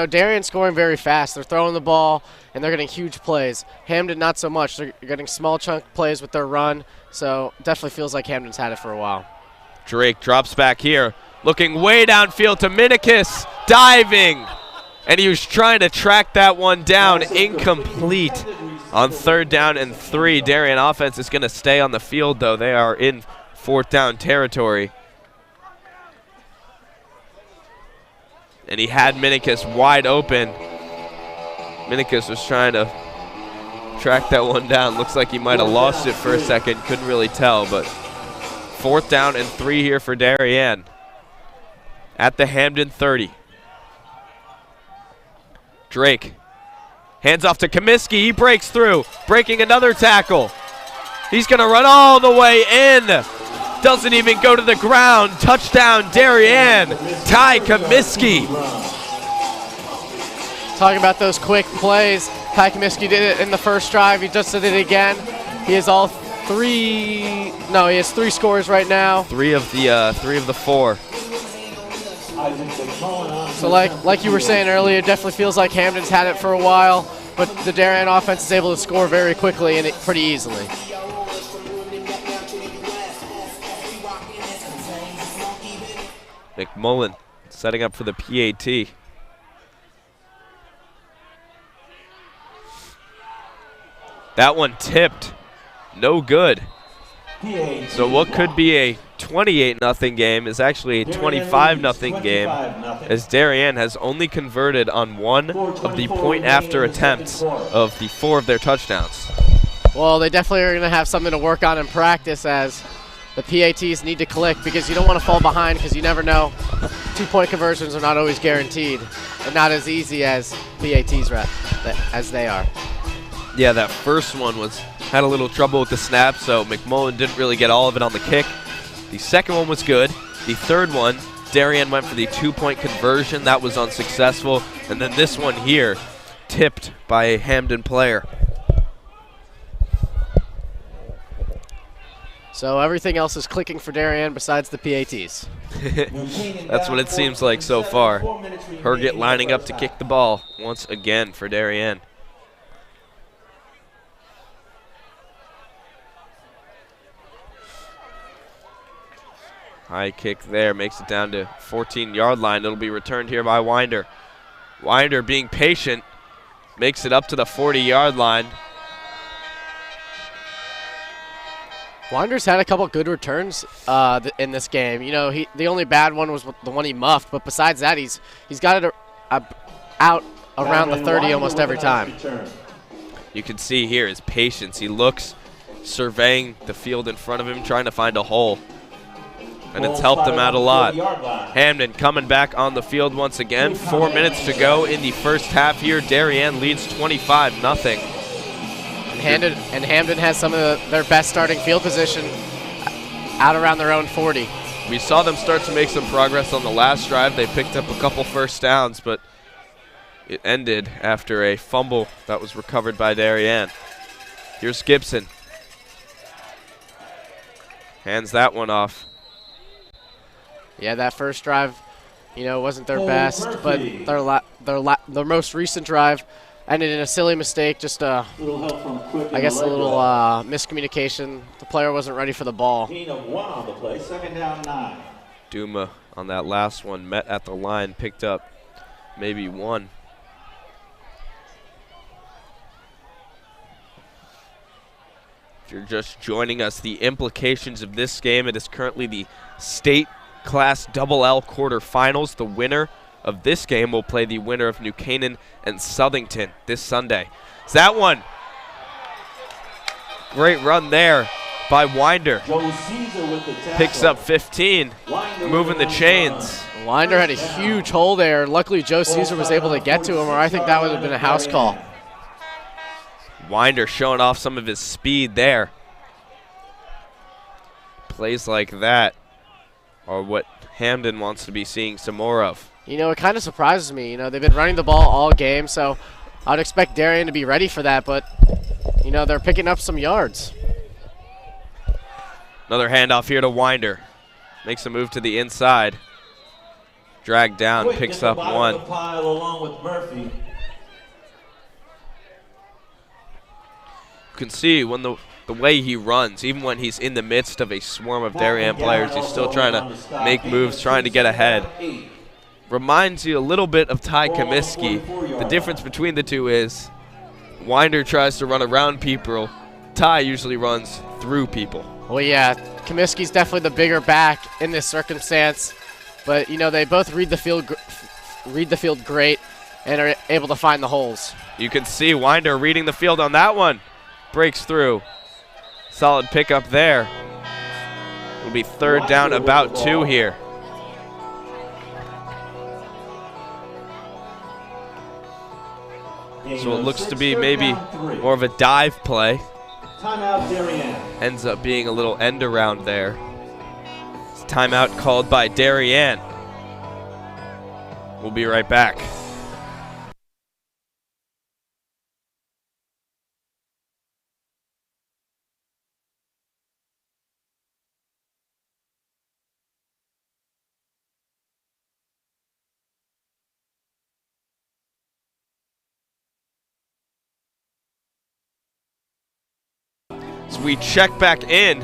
Darien's scoring very fast. They're throwing the ball, and they're getting huge plays. Hamden, not so much. They're getting small chunk plays with their run, so definitely feels like Hamden's had it for a while. Drake drops back here, looking way downfield to Minikis, diving, and he was trying to track that one down, incomplete. On third down and 3, Darien offense is going to stay on the field, though. They are in fourth down territory. And he had Minikis wide open. Minikis was trying to track that one down. Looks like he might have lost it for a second. Couldn't really tell, but fourth down and 3 here for Darien at the Hamden 30. Drake hands off to Comiskey. He breaks through, breaking another tackle. He's going to run all the way in. Doesn't even go to the ground. Touchdown, Darien. Ty Comiskey. Talking about those quick plays, Ty Comiskey did it in the first drive. He just did it again. He has he has 3 scores right now. 3 of the 4. So like you were saying earlier, it definitely feels like Hamden's had it for a while, but the Darien offense is able to score very quickly and pretty easily. McMullen setting up for the PAT. That one tipped. No good. So what could be a 28-0 game is actually a 25-0 game, as Darien has only converted on 1 of the point-after attempts of the 4 of their touchdowns. Well, they definitely are going to have something to work on in practice, as the PATs need to click, because you don't want to fall behind, because you never know. 2-point conversions are not always guaranteed, and not as easy as PATs as they are. Yeah, that first one had a little trouble with the snap, so McMullen didn't really get all of it on the kick. The second one was good. The third one, Darien went for the 2-point conversion. That was unsuccessful. And then this one here, tipped by a Hamden player. So everything else is clicking for Darien besides the PATs. That's what it seems like so far. Herget lining up to kick the ball once again for Darien. High kick there, makes it down to 14-yard line. It'll be returned here by Winder. Winder being patient, makes it up to the 40-yard line. Winder's had a couple good returns in this game. You know, the only bad one was the one he muffed, but besides that, he's got it out around the 30 almost every time. You can see here his patience. He looks, surveying the field in front of him, trying to find a hole. And it's helped him out a lot. Hamden coming back on the field once again. 4 minutes to go in the first half here. Darien leads 25-0. And Hamden has some of their best starting field position out around their own 40. We saw them start to make some progress on the last drive. They picked up a couple first downs, but it ended after a fumble that was recovered by Darien. Here's Gibson. Hands that one off. Yeah, that first drive, wasn't their best, but their most recent drive ended in a silly mistake, just a little miscommunication. The player wasn't ready for the ball. Second down 9. Duma on that last one, met at the line, picked up maybe 1. If you're just joining us, the implications of this game, it is currently the state Class Double-L quarterfinals. The winner of this game will play the winner of New Canaan and Southington this Sunday. It's that one. Great run there by Winder. Picks up 15, moving the chains. Winder had a huge hole there. Luckily, Joe Caesar was able to get to him, or I think that would have been a house call. Winder showing off some of his speed there. Plays like that are what Hamden wants to be seeing some more of. You know, it kind of surprises me. You know, they've been running the ball all game, so I'd expect Darien to be ready for that, but, you know, they're picking up some yards. Another handoff here to Winder. Makes a move to the inside. Dragged down, picks up one. Along with Murphy. You can see when the way he runs, even when he's in the midst of a swarm of Darien players, he's still trying to make moves, trying to get ahead. Reminds you a little bit of Ty Comiskey. The difference between the two is Winder tries to run around people. Ty usually runs through people. Well, yeah, Comiskey's definitely the bigger back in this circumstance, but you know they both read the field great and are able to find the holes. You can see Winder reading the field on that one. Breaks through. Solid pickup there. It'll be third down, about 2 here. So it looks to be maybe more of a dive play. Timeout, Darien. Ends up being a little end around there. It's timeout called by Darien. We'll be right back. So we check back in,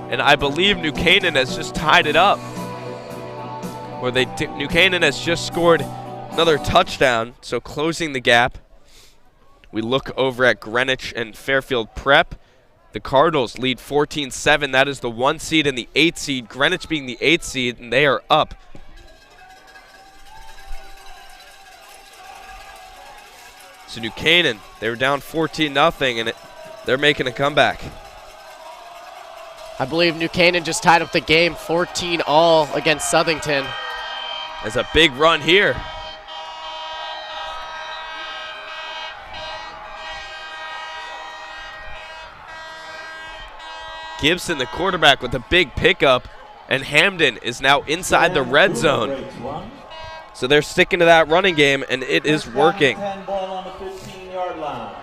and I believe New Canaan has just tied it up. Or New Canaan has just scored another touchdown, so closing the gap. We look over at Greenwich and Fairfield Prep. The Cardinals lead 14-7. That is the 1 seed and the 8 seed. Greenwich being the 8 seed, and they are up. So New Canaan, they were down 14-0, and they're making a comeback. I believe New Canaan just tied up the game 14-all against Southington. There's a big run here. Gibson, the quarterback, with a big pickup, and Hamden is now inside the red zone. So they're sticking to that running game, and it is working. 10 ball on the 15-yard line.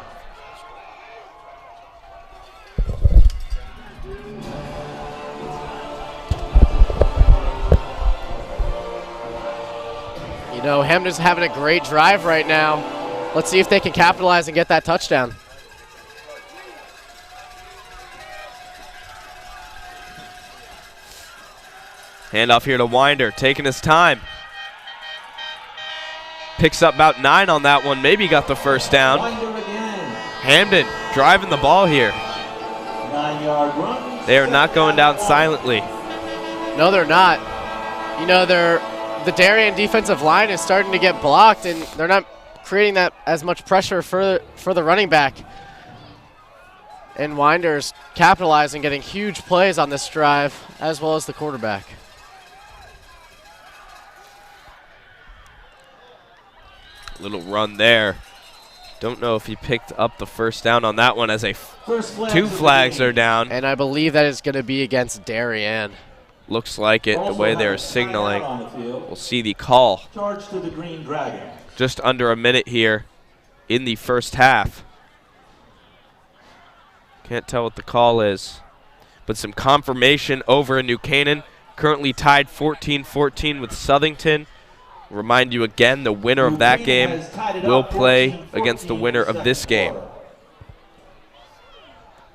You know, Hamden's having a great drive right now. Let's see if they can capitalize and get that touchdown. Handoff here to Winder, taking his time. Picks up about 9 on that one, maybe got the first down. Hamden driving the ball here. 9-yard run. They are not going down silently. No, they're not. You know, the Darien defensive line is starting to get blocked, and they're not creating that as much pressure for the running back. And Winder's capitalizing, getting huge plays on this drive, as well as the quarterback. Little run there. Don't know if he picked up the first down on that one, as two flags are down. And I believe that is going to be against Darien. Looks like it, the way they're signaling. We'll see the call. Charge to the Green Dragon. Just under a minute here in the first half. Can't tell what the call is. But some confirmation over in New Canaan. Currently tied 14-14 with Southington. Remind you again, the winner of that game will play against the winner of this game.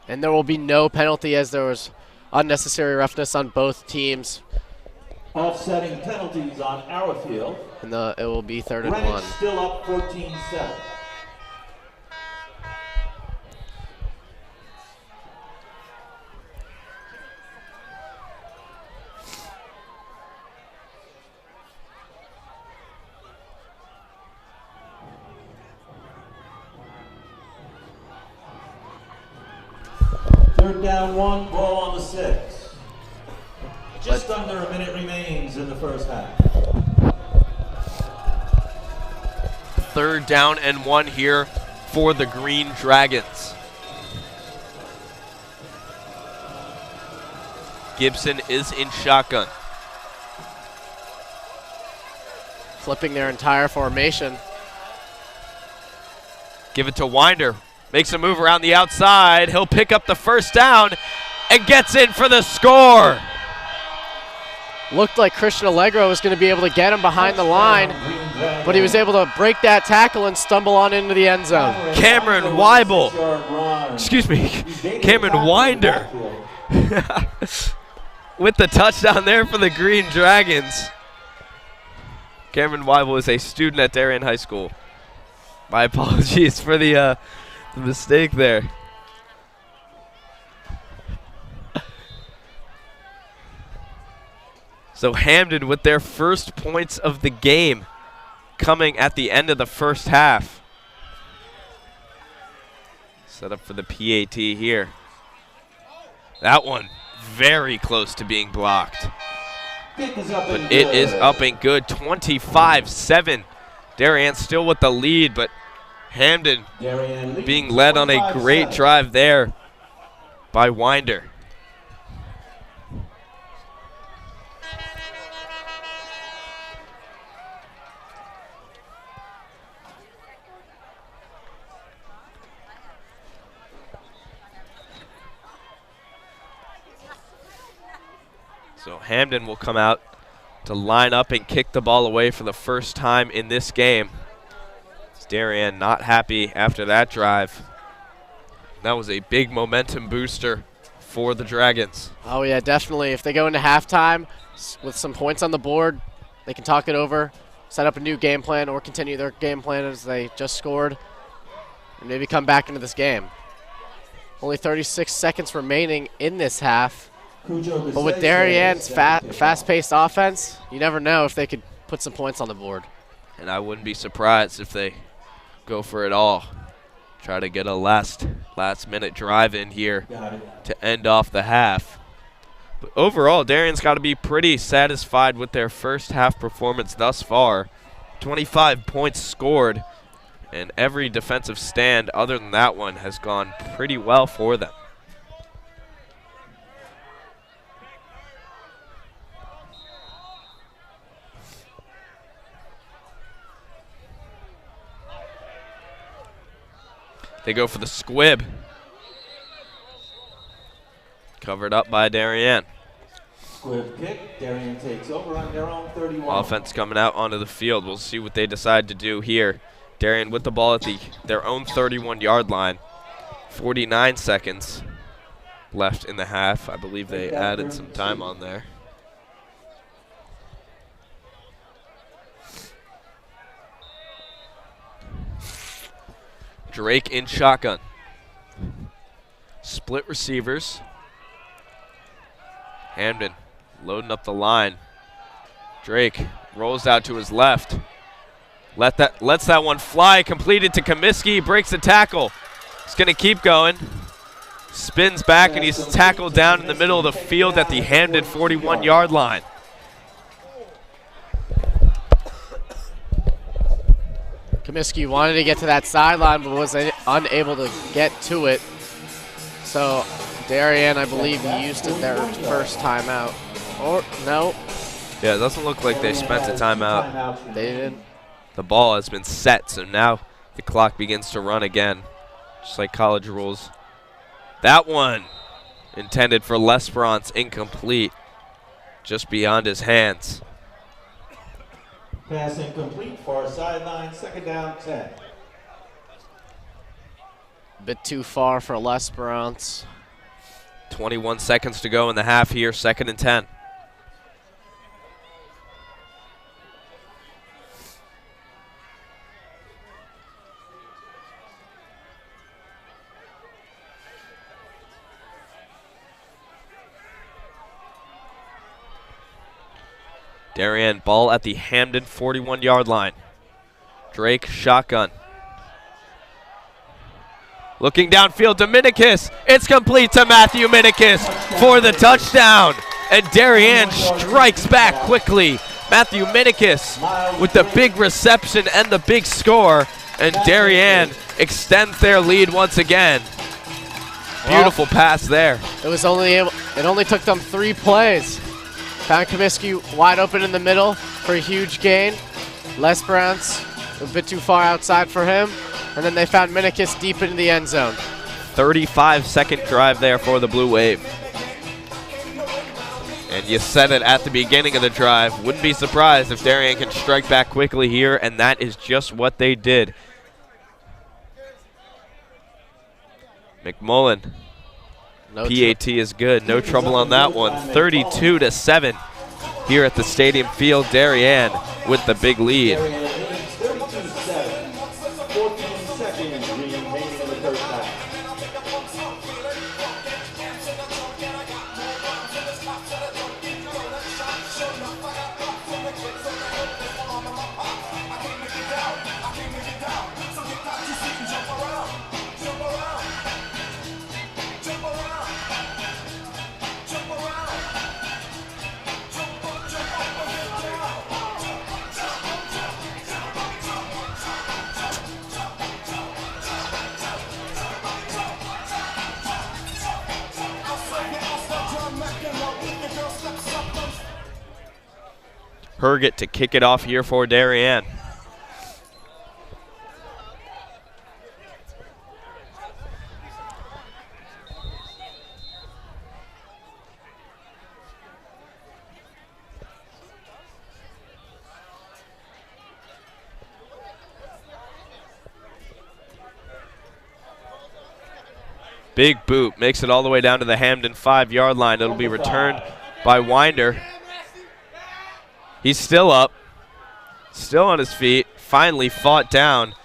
And there will be no penalty, as there was unnecessary roughness on both teams. Offsetting penalties on our field. And it will be 3rd and 1. Still up 14-7. Third down 1, ball on the 6. Just under a minute remains in the first half. 3rd down and 1 here for the Green Dragons. Gibson is in shotgun. Flipping their entire formation. Give it to Winder. Makes a move around the outside. He'll pick up the first down and gets in for the score. Looked like Christian Allegro was going to be able to get him behind the line, but he was able to break that tackle and stumble on into the end zone. Cameron Winder with the touchdown there for the Green Dragons. Cameron Weibel is a student at Darien High School. My apologies for the mistake there. So Hamden with their first points of the game coming at the end of the first half. Set up for the PAT here. That one very close to being blocked. But it is up and good, 25-7. Darien still with the lead, but Hamden being led on a great drive there by Winder. So Hamden will come out to line up and kick the ball away for the first time in this game. Darien not happy after that drive. That was a big momentum booster for the Dragons. Oh yeah, definitely. If they go into halftime with some points on the board, they can talk it over, set up a new game plan, or continue their game plan as they just scored, and maybe come back into this game. Only 36 seconds remaining in this half. But with Darien's fast-paced offense, you never know if they could put some points on the board. And I wouldn't be surprised if they go for it all. Try to get a last-minute drive in here to end off the half. But overall, Darien's got to be pretty satisfied with their first half performance thus far. 25 points scored, and every defensive stand other than that one has gone pretty well for them. They go for the squib. Covered up by Darien. Squib kick. Darien takes over on their own 31. Offense coming out onto the field. We'll see what they decide to do here. Darien with the ball at their own 31-yard line. 49 seconds left in the half. I believe they added some time on there. Drake in shotgun. Split receivers. Hamden loading up the line. Drake rolls out to his left. Lets that one fly. Completed to Comiskey. Breaks the tackle. He's going to keep going. Spins back, and he's tackled down in the middle of the field at the Hamden 41-yard line. Comiskey wanted to get to that sideline, but was unable to get to it. So Darien, I believe, used their first timeout. Or no. Yeah, it doesn't look like they spent a timeout. They didn't. The ball has been set, so now the clock begins to run again, just like college rules. That one intended for Lesperance, incomplete, just beyond his hands. Pass incomplete for sideline, second down, 10. A bit too far for Lesperance. 21 seconds to go in the half here, second and 10. Darien, ball at the Hamden 41-yard line. Drake, shotgun. Looking downfield, Dominicus. It's complete to Matthew Minicus for the touchdown. And Darien strikes back quickly. Matthew Minicus with the big reception and the big score. And Darien extend their lead once again. Beautiful pass there. It only took them 3 plays. Found Comiskey wide open in the middle for a huge gain. L'Esperance a bit too far outside for him. And then they found Minikis deep into the end zone. 35-second drive there for the Blue Wave. And you said it at the beginning of the drive. Wouldn't be surprised if Darien can strike back quickly here, and that is just what they did. McMullen. No PAT is good. No trouble on that one. 32-7 here at the Stadium Field. Darien with the big lead. 32-7. 14 seconds remaining in the first half. Herget to kick it off here for Darien. Big boot makes it all the way down to the Hamden 5-yard line. It'll be returned by Winder. He's still up, still on his feet, finally fought down.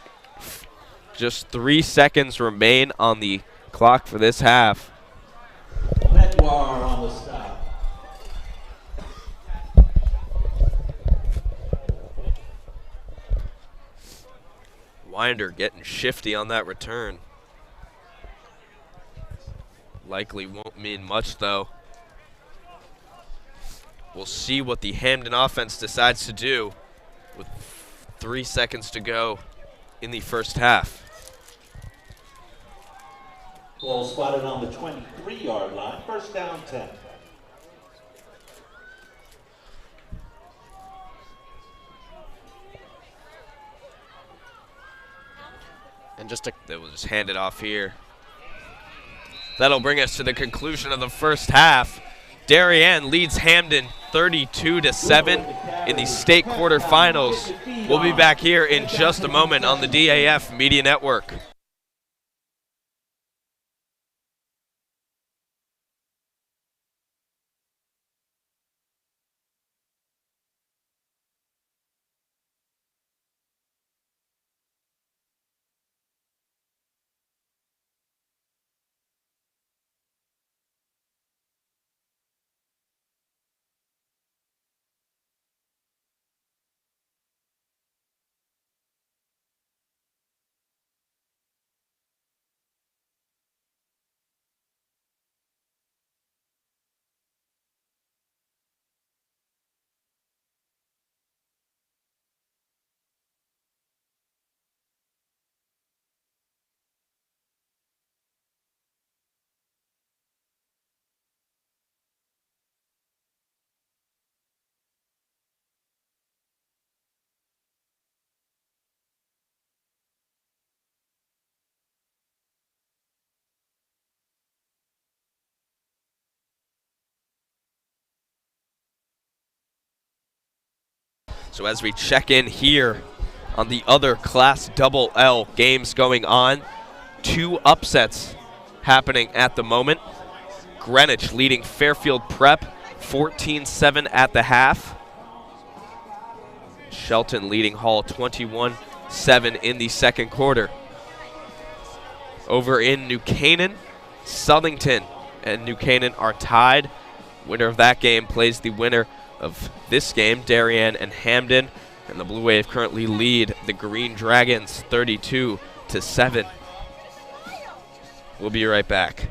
Just 3 seconds remain on the clock for this half. Medwar on the stop. Winder getting shifty on that return. Likely won't mean much though. We'll see what the Hamden offense decides to do with 3 seconds to go in the first half. Ball spotted on the 23-yard line. First down 10. And they will just hand it off here. That'll bring us to the conclusion of the first half. Darien leads Hamden 32-7 in the state quarterfinals. We'll be back here in just a moment on the DAF Media Network. So as we check in here on the other Class Double L games going on, 2 upsets happening at the moment. Greenwich leading Fairfield Prep 14-7 at the half. Shelton leading Hall 21-7 in the second quarter. Over in New Canaan, Southington and New Canaan are tied. Winner of that game plays the winner of this game, Darien and Hamden, and the Blue Wave currently lead the Green Dragons 32-7. We'll be right back.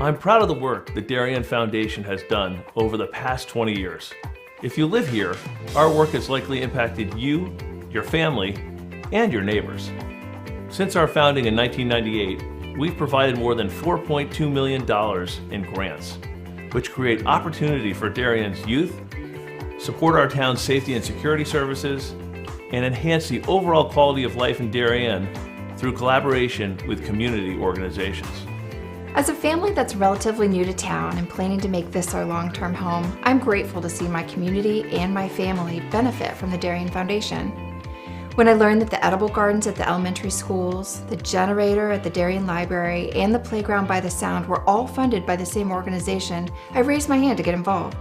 I'm proud of the work the Darien Foundation has done over the past 20 years. If you live here, our work has likely impacted you, your family, and your neighbors. Since our founding in 1998, we've provided more than $4.2 million in grants, which create opportunity for Darien's youth, support our town's safety and security services, and enhance the overall quality of life in Darien through collaboration with community organizations. As a family that's relatively new to town and planning to make this our long-term home, I'm grateful to see my community and my family benefit from the Darien Foundation. When I learned that the edible gardens at the elementary schools, the generator at the Darien Library, and the playground by the Sound were all funded by the same organization, I raised my hand to get involved.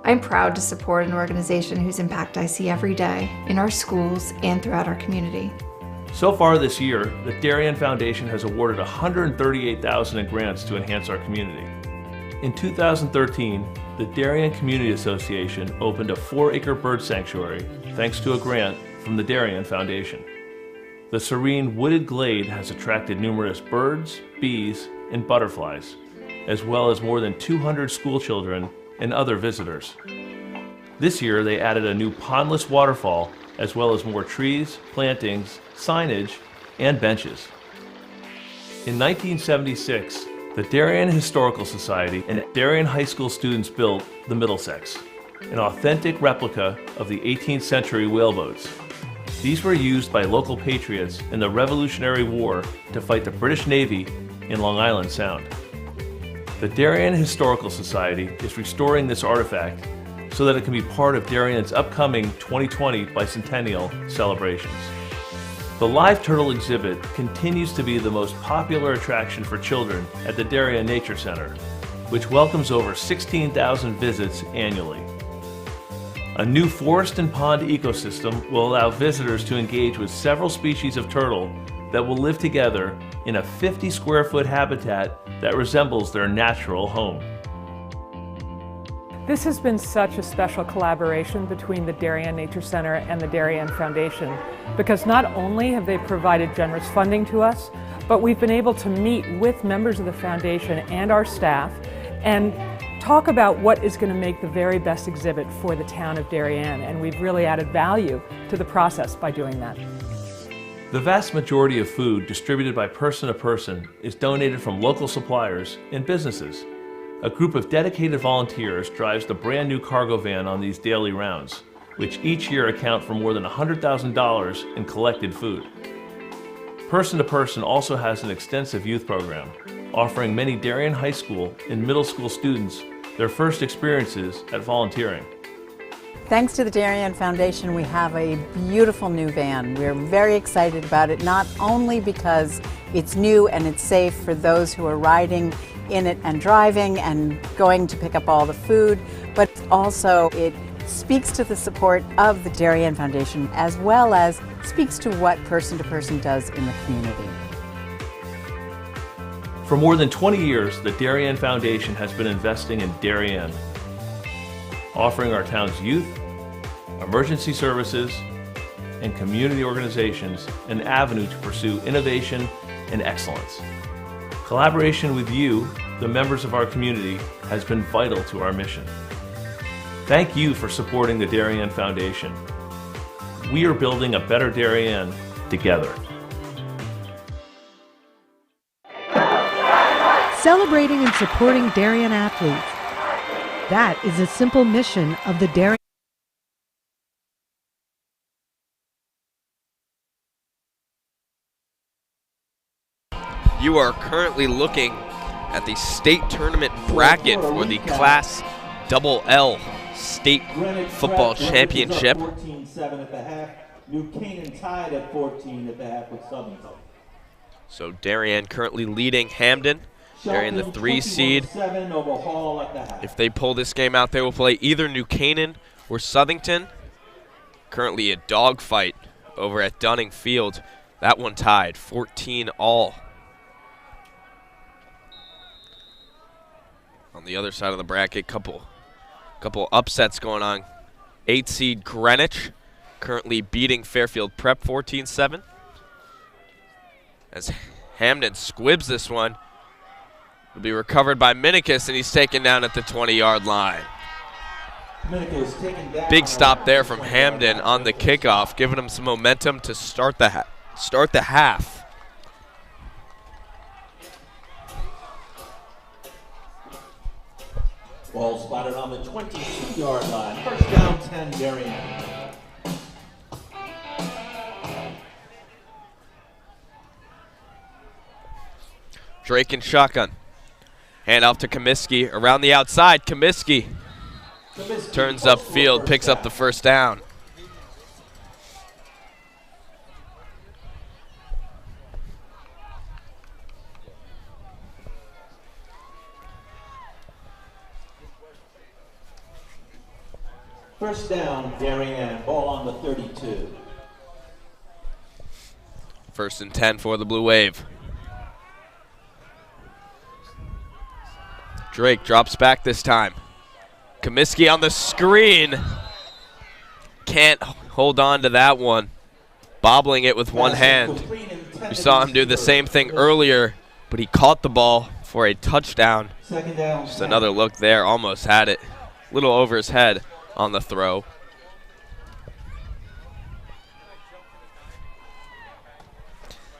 I'm proud to support an organization whose impact I see every day in our schools and throughout our community. So far this year, the Darien Foundation has awarded $138,000 in grants to enhance our community. In 2013, the Darien Community Association opened a 4-acre bird sanctuary thanks to a grant from the Darien Foundation. The serene wooded glade has attracted numerous birds, bees, and butterflies, as well as more than 200 school children and other visitors. This year, they added a new pondless waterfall, as well as more trees, plantings, signage, and benches. In 1976, the Darien Historical Society and Darien High School students built the Middlesex, an authentic replica of the 18th century whaleboats. These were used by local patriots in the Revolutionary War to fight the British Navy in Long Island Sound. The Darien Historical Society is restoring this artifact so that it can be part of Darien's upcoming 2020 bicentennial celebrations. The live turtle exhibit continues to be the most popular attraction for children at the Darien Nature Center, which welcomes over 16,000 visits annually. A new forest and pond ecosystem will allow visitors to engage with several species of turtle that will live together in a 50-square-foot habitat that resembles their natural home. This has been such a special collaboration between the Darien Nature Center and the Darien Foundation, because not only have they provided generous funding to us, but we've been able to meet with members of the foundation and our staff and talk about what is going to make the very best exhibit for the town of Darien, and we've really added value to the process by doing that. The vast majority of food distributed by Person to Person is donated from local suppliers and businesses. A group of dedicated volunteers drives the brand new cargo van on these daily rounds, which each year account for more than $100,000 in collected food. Person to Person also has an extensive youth program, offering many Darien High School and middle school students their first experiences at volunteering. Thanks to the Darien Foundation, we have a beautiful new van. We're very excited about it, not only because it's new and it's safe for those who are riding in it and driving and going to pick up all the food, but also it speaks to the support of the Darien Foundation, as well as speaks to what Person to Person does in the community. For more than 20 years, the Darien Foundation has been investing in Darien, offering our town's youth, emergency services, and community organizations an avenue to pursue innovation and excellence. Collaboration with you, the members of our community, has been vital to our mission. Thank you for supporting the Darien Foundation. We are building a better Darien together. Celebrating and supporting Darien athletes. That is a simple mission of the Darien. You are currently looking at the state tournament bracket for the Class L State Football Championship. 14-7 at the half. New Canaan tied at 14 at the half with Southern. So Darien currently leading Hamden. Darien the 3 seed. If they pull this game out, they will play either New Canaan or Southington. Currently a dogfight over at Dunning Field. That one tied 14-all. On the other side of the bracket, couple upsets going on. 8 seed Greenwich currently beating Fairfield Prep 14-7. As Hamden squibs this one. It'll be recovered by Minikis, and he's taken down at the 20-yard line. Big stop there from Hamden on the kickoff, giving him some momentum to start the half. Ball spotted on the 22-yard line. First down, 10, Darien. Drake in shotgun. Hand off to Comiskey around the outside. Comiskey turns upfield, picks up the first down. First down, Darien. Ball on the 32. First and 10 for the Blue Wave. Drake drops back this time. Comiskey on the screen. Can't hold on to that one. Bobbling it with one hand. We saw him do the same thing earlier, but he caught the ball for a touchdown. Just another look there, almost had it. A little over his head on the throw.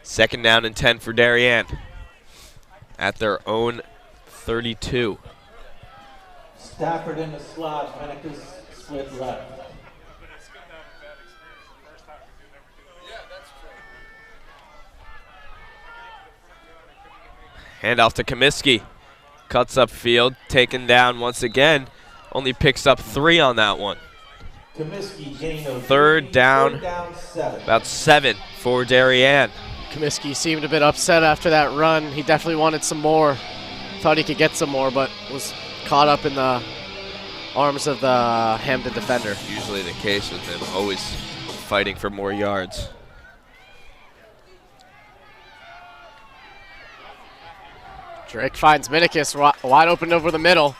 Second down and 10 for Darien at their own 32. Stafford in the slot. Minikis split left. Handoff to Comiskey. Cuts upfield, taken down once again. Only picks up 3 on that one. Comiskey gain of Third down, 7. about 7 for Darien. Comiskey seemed a bit upset after that run. He definitely wanted some more. Thought he could get some more, but was caught up in the arms of the Hamden defender. Usually the case with him, always fighting for more yards. Drake finds Minikis wide open over the middle.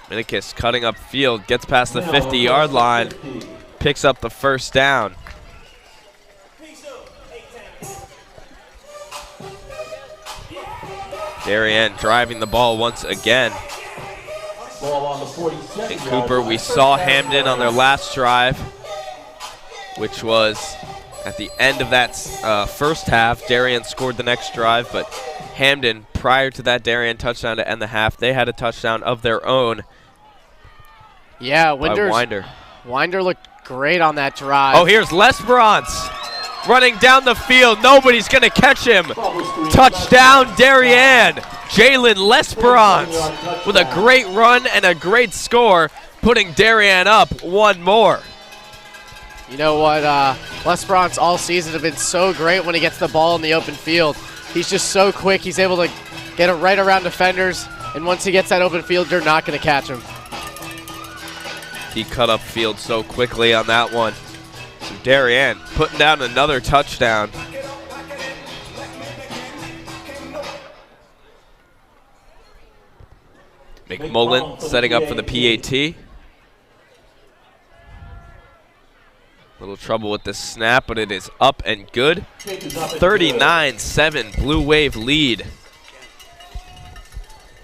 Minikis cutting up field, gets past the 50-yard line, picks up the first down. Darien driving the ball once again. Ball on the 47. And Cooper, we saw Hamden on their last drive, which was at the end of that first half. Darien scored the next drive, but Hamden, prior to that Darien touchdown to end the half, they had a touchdown of their own. Yeah, Winder looked great on that drive. Oh, here's Lesperance running down the field. Nobody's going to catch him. Touchdown, Darien. Jalen Lesperance with a great run and a great score, putting Darien up one more. You know what? Lesperance all season have been so great when he gets the ball in the open field. He's just so quick. He's able to get it right around defenders, and once he gets that open field, you're not going to catch him. He cut up field so quickly on that one. So Darien putting down another touchdown. McMullen setting up for the PAT. Little trouble with the snap, but it is up and good. 39-7 Blue Wave lead.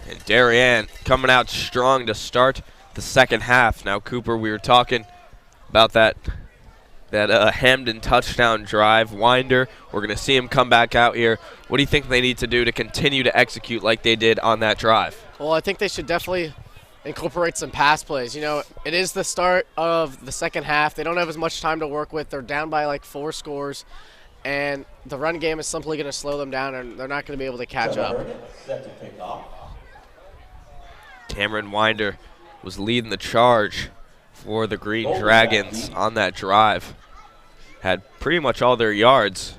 And Darien coming out strong to start the second half. Now, Cooper, we were talking about that Hamden touchdown drive. Winder, we're going to see him come back out here. What do you think they need to do to continue to execute like they did on that drive? Well, I think they should definitely incorporate some pass plays. You know, it is the start of the second half. They don't have as much time to work with. They're down by like 4 scores, and the run game is simply going to slow them down, and they're not going to be able to catch up. Cameron Winder was leading the charge for the Green Dragons on that drive. Had pretty much all their yards,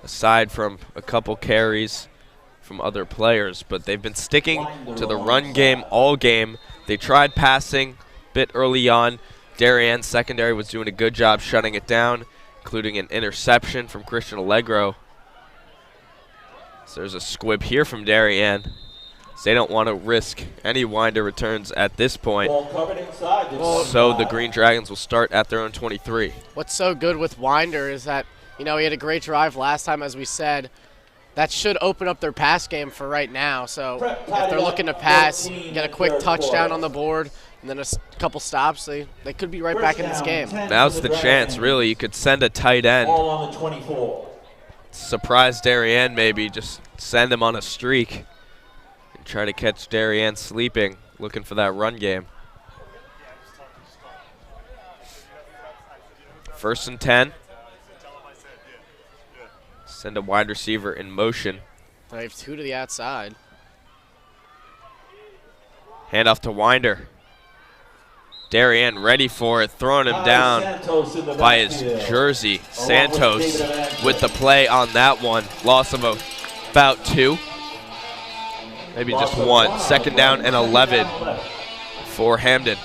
aside from a couple carries from other players, but they've been sticking to the run game all game. They tried passing a bit early on. Darien's secondary was doing a good job shutting it down, including an interception from Christian Allegro. So there's a squib here from Darien. So they don't want to risk any Winder returns at this point. So the Green Dragons will start at their own 23. What's so good with Winder is that, you know, he had a great drive last time, as we said, that should open up their pass game for right now. So if they're looking to pass, get a quick touchdown on the board, and then a couple stops, they could be right back in this game. Now's the chance, really. You could send a tight end. Ball on the 24. Surprise Darien, maybe. Just send him on a streak and try to catch Darien sleeping, looking for that run game. 1st and 10. Send a wide receiver in motion. They have 2 to the outside. Hand off to Winder. Darien ready for it, throwing him down by his jersey. Santos with the play on that one. Loss of about 2. Maybe just 1. 2nd down and 11 for Hamden.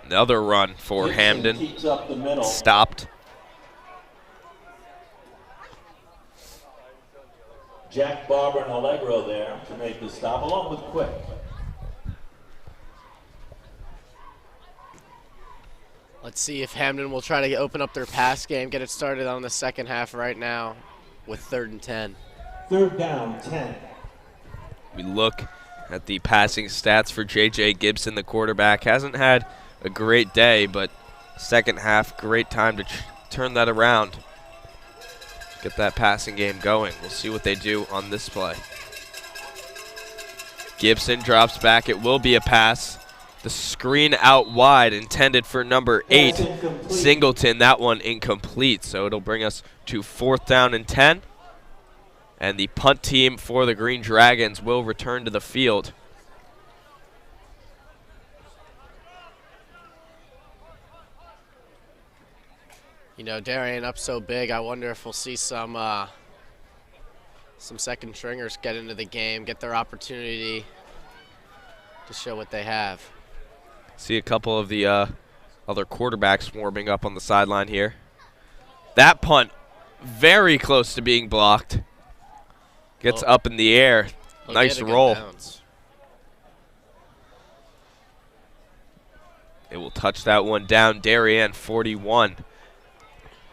Another run for Hamden. Stopped. Jack Barber and Allegro there to make the stop, along with Quick. Let's see if Hamden will try to open up their pass game, get it started on the second half right now with 3rd and 10. 3rd down, 10. We look at the passing stats for J.J. Gibson, the quarterback. Hasn't had a great day, but second half, great time to turn that around. Get that passing game going. We'll see what they do on this play. Gibson drops back. It will be a pass. The screen out wide, intended for number 8, Singleton. That one incomplete, so it'll bring us to 4th down and 10. And the punt team for the Green Dragons will return to the field. You know, Darien up so big, I wonder if we'll see some second stringers get into the game, get their opportunity to show what they have. See a couple of the other quarterbacks warming up on the sideline here. That punt, very close to being blocked. Gets up in the air. Nice roll. It will touch that one down. Darien 41.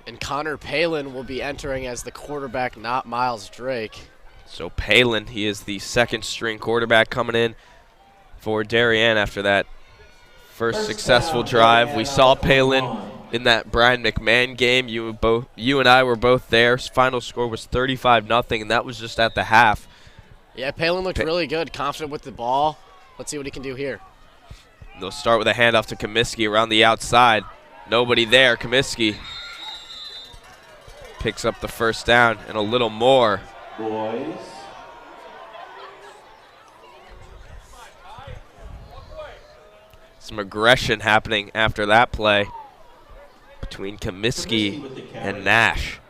And Connor Palin will be entering as the quarterback, not Miles Drake. So Palin, he is the 2nd string quarterback coming in for Darien after that first successful drive. We saw Palin in that Brian McMahon game. You and I were both there. Final score was 35-0, and that was just at the half. Yeah, Palin looked really good, confident with the ball. Let's see what he can do here. They'll start with a handoff to Comiskey around the outside. Nobody there. Comiskey picks up the 1st down and a little more. Boys. Some aggression happening after that play between Comiskey and Nash.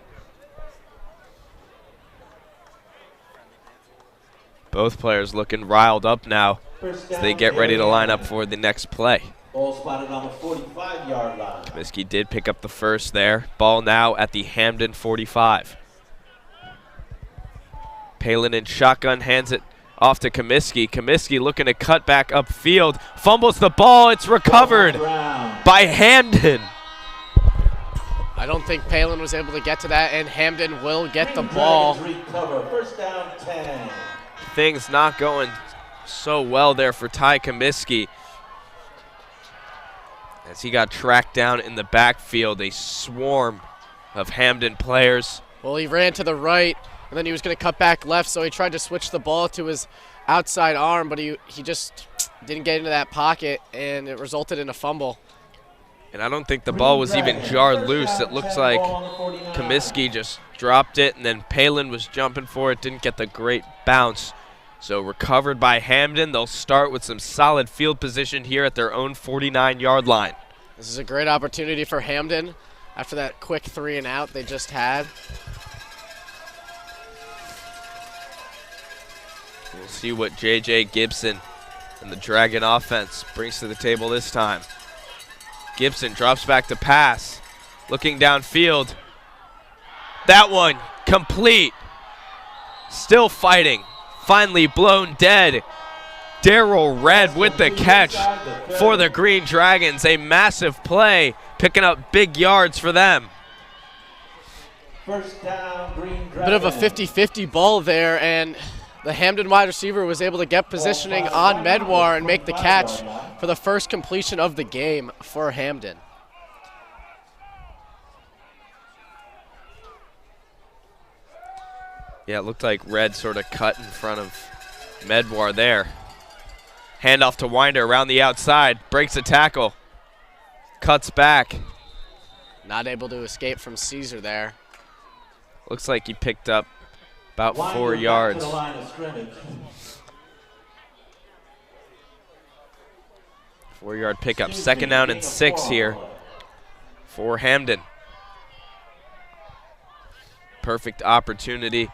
Both players looking riled up now as they get ready to line up for the next play. Ball spotted on the 45-yard line. Comiskey did pick up the 1st there. Ball now at the Hamden 45. Palin in shotgun, hands it off to Comiskey. Comiskey looking to cut back upfield. Fumbles the ball. It's recovered by Hamden. I don't think Palin was able to get to that, and Hamden will get the ball. Recover. 1st down, 10. Things not going so well there for Ty Comiskey, as he got tracked down in the backfield. A swarm of Hamden players. Well, he ran to the right, and then he was going to cut back left, so he tried to switch the ball to his outside arm, but he just didn't get into that pocket, and it resulted in a fumble. And I don't think the ball was even jarred loose. It looks like Comiskey just dropped it, and then Palin was jumping for it, didn't get the great bounce. So recovered by Hamden. They'll start with some solid field position here at their own 49-yard line. This is a great opportunity for Hamden after that quick 3 and out they just had. We'll see what J.J. Gibson And the Dragon offense brings to the table this time. Gibson drops back to pass. Looking downfield. That one complete. Still fighting. Finally blown dead. Darryl Red with the catch for the Green Dragons. A massive play, picking up big yards for them. First down, Green Dragon. Bit of a 50-50 ball there, and the Hamden wide receiver was able to get positioning on Medwar and make the catch for the first completion of the game for Hamden. Yeah, it looked like Red sort of cut in front of Medwar there. Handoff to Winder around the outside, breaks a tackle, cuts back. Not able to escape from Caesar there. Looks like he picked up about Winder 4 back to yards. the line of scrimmage. 4-yard pickup. Second down and 6 here for Hamden. Perfect opportunity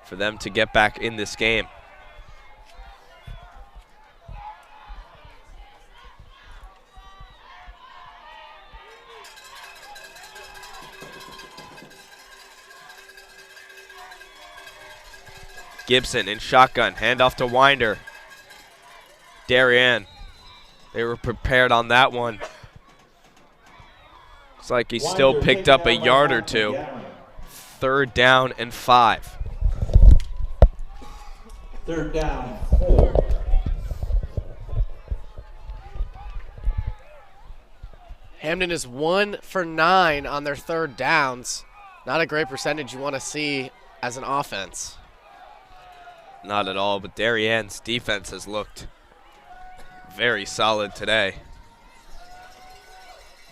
for them to get back in this game. Gibson in shotgun, handoff to Winder. Darien, they were prepared on that one. Looks like he still picked up a yard or two. Third down and 5. Third down, 4. Hamden is 1 for 9 on their third downs. Not a great percentage you want to see as an offense. Not at all, but Darien's defense has looked very solid today.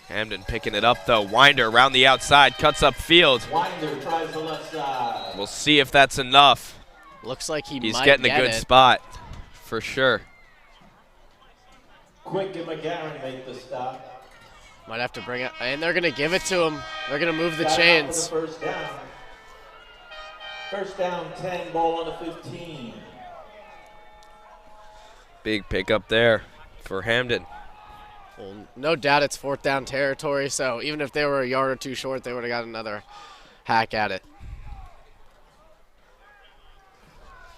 Hamden picking it up though. Winder around the outside, cuts up field. Winder tries the left side. We'll see if that's enough. Looks like He's might getting get a good it. spot for sure. Quick and McGarren make the stop. Might have to bring it, and they're going to give it to him. They're going to move the Back chains. for the first down. First down, 10, ball on the 15. Big pickup there for Hamden. Well, no doubt it's fourth down territory, so even if they were a yard or two short, they would have got another hack at it.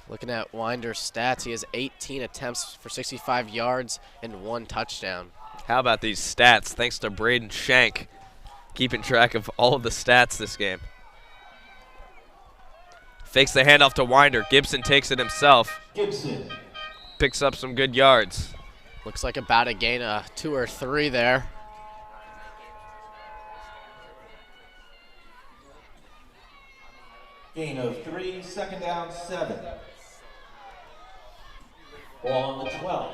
Looking at Winder's stats, he has 18 attempts for 65 yards and 1 touchdown. How about these stats? Thanks to Braden Shank, keeping track of all of the stats this game. Fakes the handoff to Winder. Gibson takes it himself. Gibson. Picks up some good yards. Looks like about a gain of 2 or 3 there. Gain of 3, second down, 7. Ball on the 12.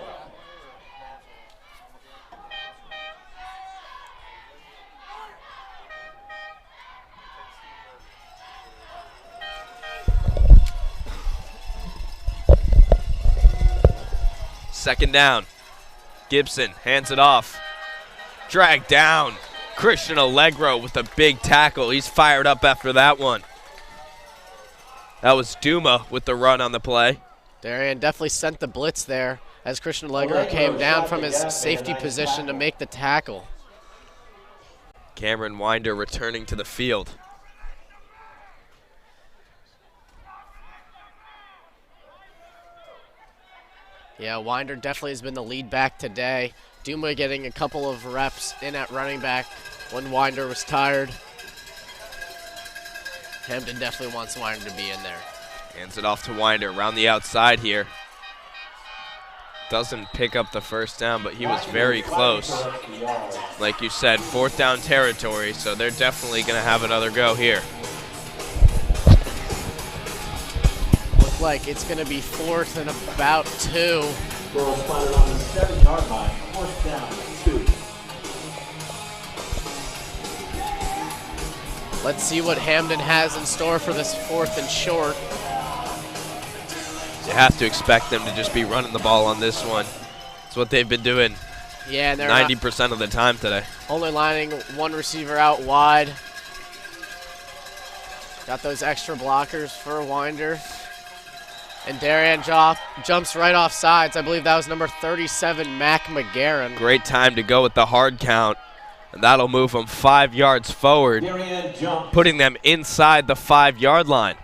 Second down. Gibson hands it off. Dragged down. Christian Allegro with a big tackle. He's fired up after that one. That was Duma with the run on the play. Darien definitely sent the blitz there as Christian Allegro came down from his safety position to make the tackle. Cameron Winder returning to the field. Yeah, Winder definitely has been the lead back today. Duma getting a couple of reps in at running back when Winder was tired. Hamden definitely wants Winder to be in there. Hands it off to Winder around the outside here. Doesn't pick up the first down, but he was very close. Like you said, fourth down territory, so they're definitely going to have another go here. Looks like it's going to be fourth and about 2. Ball spotted on the 7-yard line. Fourth down, 2. Let's see what Hamden has in store for this fourth and short. You have to expect them to just be running the ball on this one. It's what they've been doing Yeah, and they're 90% of the time today. only lining one receiver out wide. Got those extra blockers for Winder. And Darien jumps right off sides. I believe that was number 37, Mac McGarren. Great time to go with the hard count. And that'll move them 5 yards forward, putting them inside the 5-yard line.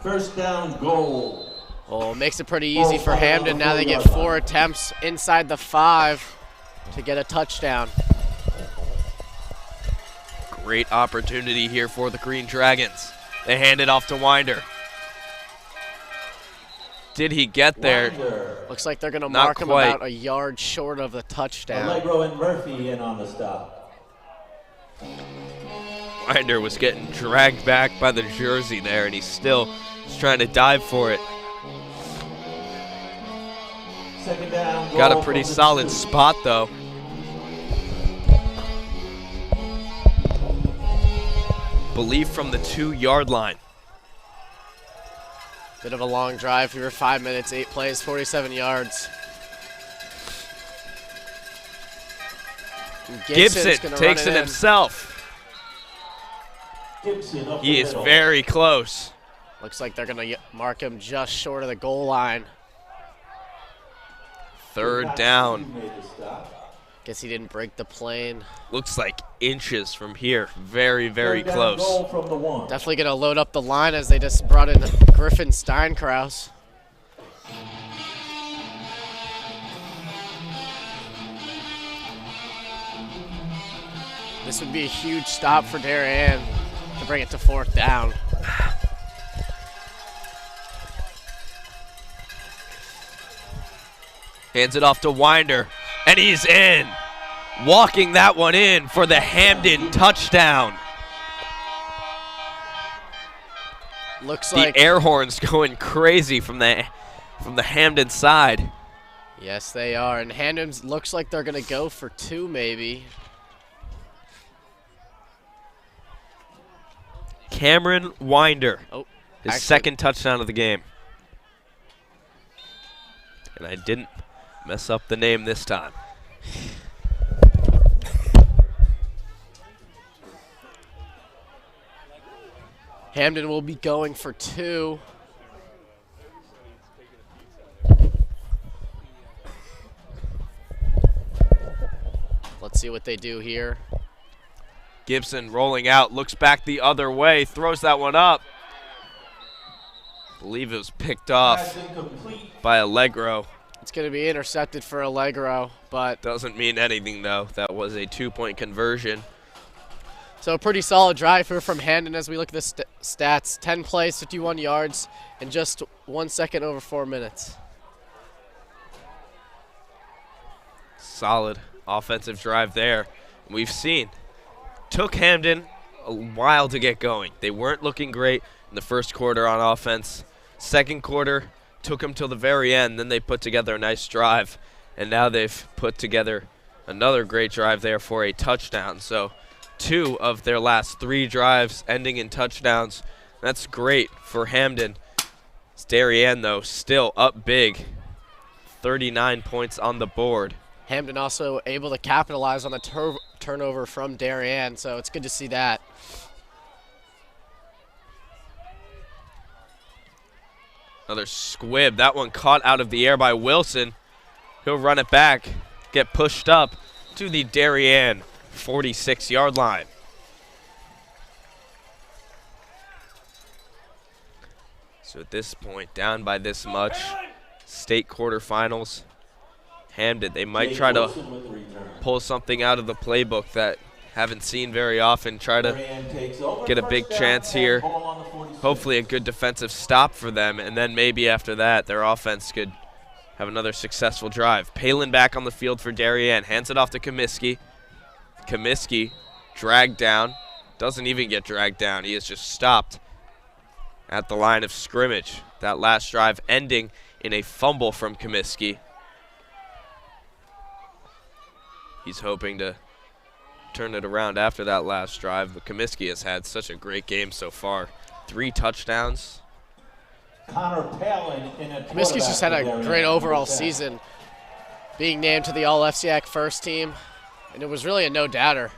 First down goal. Oh, makes it pretty easy for Hamden. Now they get 4 attempts inside the 5 to get a touchdown. Great opportunity here for the Green Dragons. They hand it off to Winder. Did he get there? Looks like they're going to mark him about a yard short of the touchdown. Allegro and Murphy in on the stop. Winder was getting dragged back by the jersey there, and he's still trying to dive for it. Second down. Got a pretty solid spot, though. Believe from the 2-yard line. Bit of a long drive here, 5 minutes, 8 plays, 47 yards. Gibson takes it himself. He is very close. Looks like they're going to mark him just short of the goal line. Third down. Guess he didn't break the plane. Looks like inches from here. Very, very close. Definitely going to load up the line as they just brought in Griffin Steinkraus. This would be a huge stop for Darien to bring it to 4th down. Hands it off to Winder, and he's in. Walking that one in for the Hamden touchdown. Looks like the air horns going crazy from the Hamden side. Yes, they are. And Hamden looks like they're going to go for 2 maybe. Cameron Winder, his actually, second touchdown of the game. And I didn't mess up the name this time. Hamden will be going for 2. Let's see what they do here. Gibson rolling out, looks back the other way, throws that one up. I believe it was picked off by Allegro. It's going to be intercepted for Allegro, but doesn't mean anything, though. That was a 2-point conversion. So a pretty solid drive here from Hamden as we look at the stats. 10 plays, 51 yards, and just 1 second over 4 minutes. Solid offensive drive there. We've seen. Took Hamden a while to get going. They weren't looking great in the first quarter on offense. Second quarter took them till the very end. Then they put together a nice drive. And now they've put together another great drive there for a touchdown. So 2 of their last 3 drives ending in touchdowns. That's great for Hamden. It's Darien, though, still up big. 39 points on the board. Hamden also able to capitalize on the turnover from Darien, so it's good to see that. Another squib. That one caught out of the air by Wilson. He'll run it back, get pushed up to the Darien 46-yard line. So at this point, down by this much, state quarterfinals. Hamden, they might try to pull something out of the playbook that haven't seen very often, try to get a big chance here. Hopefully a good defensive stop for them, and then maybe after that their offense could have another successful drive. Palin back on the field for Darien, hands it off to Comiskey. Comiskey dragged down, doesn't even get dragged down, he is just stopped at the line of scrimmage. That last drive ending in a fumble from Comiskey. He's hoping to turn it around after that last drive, but Comiskey has had such a great game so far. 3 touchdowns. Comiskey's just had a great overall season, being named to the All-FCIAC first team, and it was really a no-doubter.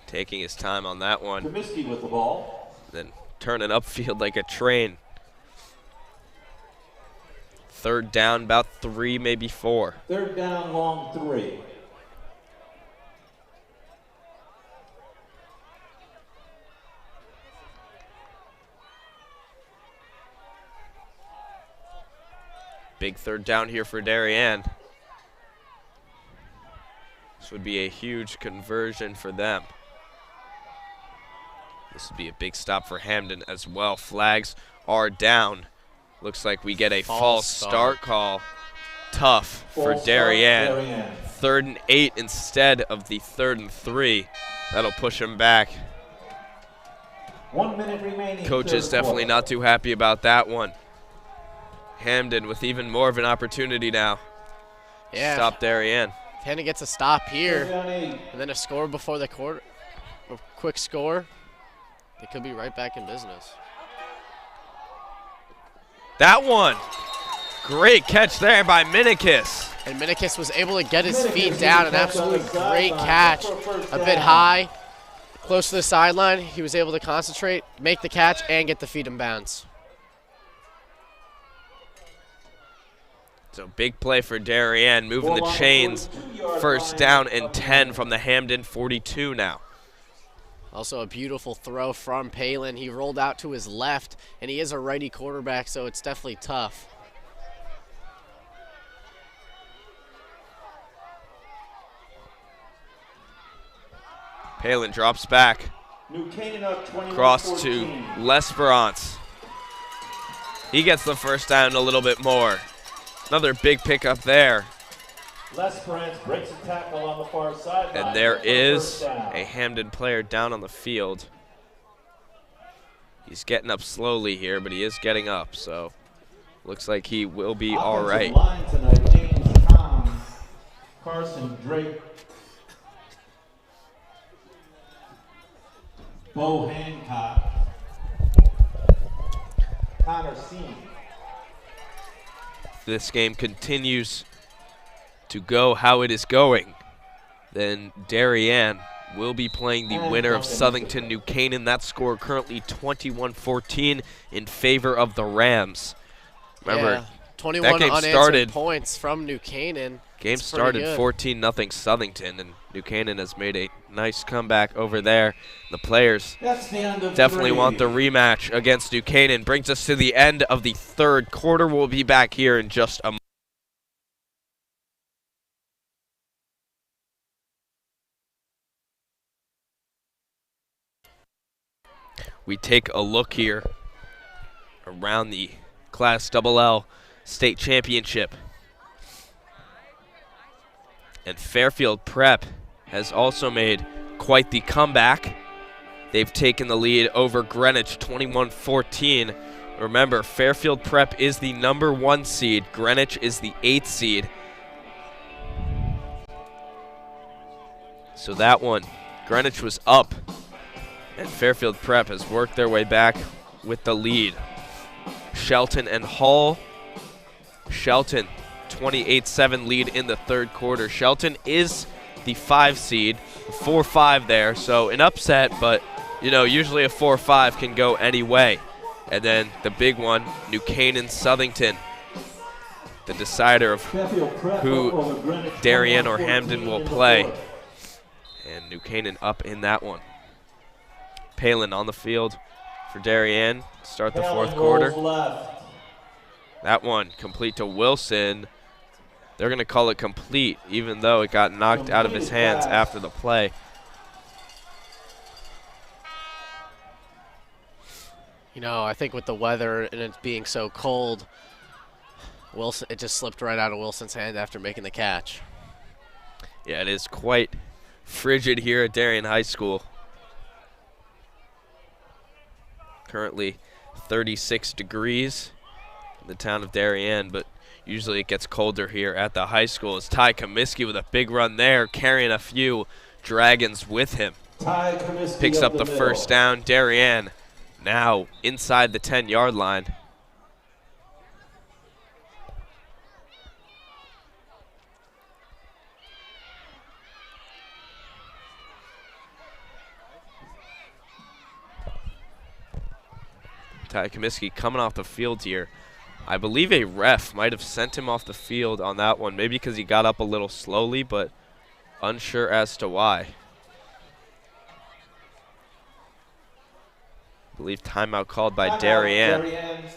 Taking his time on that one. Comiskey with the ball. Then turning upfield like a train. Third down, about 3, maybe 4. Third down, long 3. Big third down here for Darien. This would be a huge conversion for them. This would be a big stop for Hamden as well. Flags are down. Looks like we get a false start call. Tough for Darien. 3rd and 8 instead of the 3rd and 3. That'll push him back. 1 minute remaining. Coach is definitely not too happy about that one. Hamden with even more of an opportunity now. Yeah. Stop Darien. If Hamden gets a stop here and then a score before the quarter, a quick score, they could be right back in business. That one. Great catch there by Minikis. And Minikis was able to get his feet down. An absolutely great catch. A bit high, close to the sideline. He was able to concentrate, make the catch, and get the feet in bounds. So big play for Darien, moving the chains. 1st down and 10 from the Hamden 42 now. Also a beautiful throw from Palin. He rolled out to his left, and he is a righty quarterback, so it's definitely tough. Palin drops back. Cross to L'Esperance. He gets the 1st down a little bit more. Another big pickup there. L'Esperance breaks a tackle on the far side. And there is a Hamden player down on the field. He's getting up slowly here, but he is getting up, so looks like he will be all right. Line tonight, James Tom, Carson Drake, Bo Hancock, Connor Seam. This game continues to go how it is going, then Darien will be playing the winner of Southington New Canaan. That score currently 21-14 in favor of the Rams. Remember, yeah, 21 that game unanswered started points from New Canaan. Game started 14-0 Southington, and New Canaan has made a nice comeback over there. The players definitely want the rematch against New Canaan. Brings us to the end of the 3rd quarter. We'll be back here in just a moment. We take a look here around the Class LL State Championship. And Fairfield Prep has also made quite the comeback. They've taken the lead over Greenwich 21-14. Remember, Fairfield Prep is the #1 seed. Greenwich is the 8th seed. So that one, Greenwich was up. And Fairfield Prep has worked their way back with the lead. Shelton and Hall. Shelton, 28-7 lead in the 3rd quarter. Shelton is the 5 seed, 4-5 there, so an upset, but you know, usually a 4-5 can go any way. And then the big one, New Canaan Southington, the decider of who Darien or Hamden will play. And New Canaan up in that one. Palin on the field for Darien. Start the 4th quarter. That one complete to Wilson. They're going to call it complete, even though it got knocked out of his hands after the play. You know, I think with the weather and it being so cold, Wilson, it just slipped right out of Wilson's hand after making the catch. Yeah, it is quite frigid here at Darien High School. Currently 36 degrees in the town of Darien, but usually it gets colder here at the high school. It's Ty Comiskey with a big run there, carrying a few Dragons with him. Picks up the 1st down. Darien now inside the 10-yard line. Ty Comiskey coming off the field here. I believe a ref might have sent him off the field on that one, maybe because he got up a little slowly, but unsure as to why. I believe timeout called by Darien.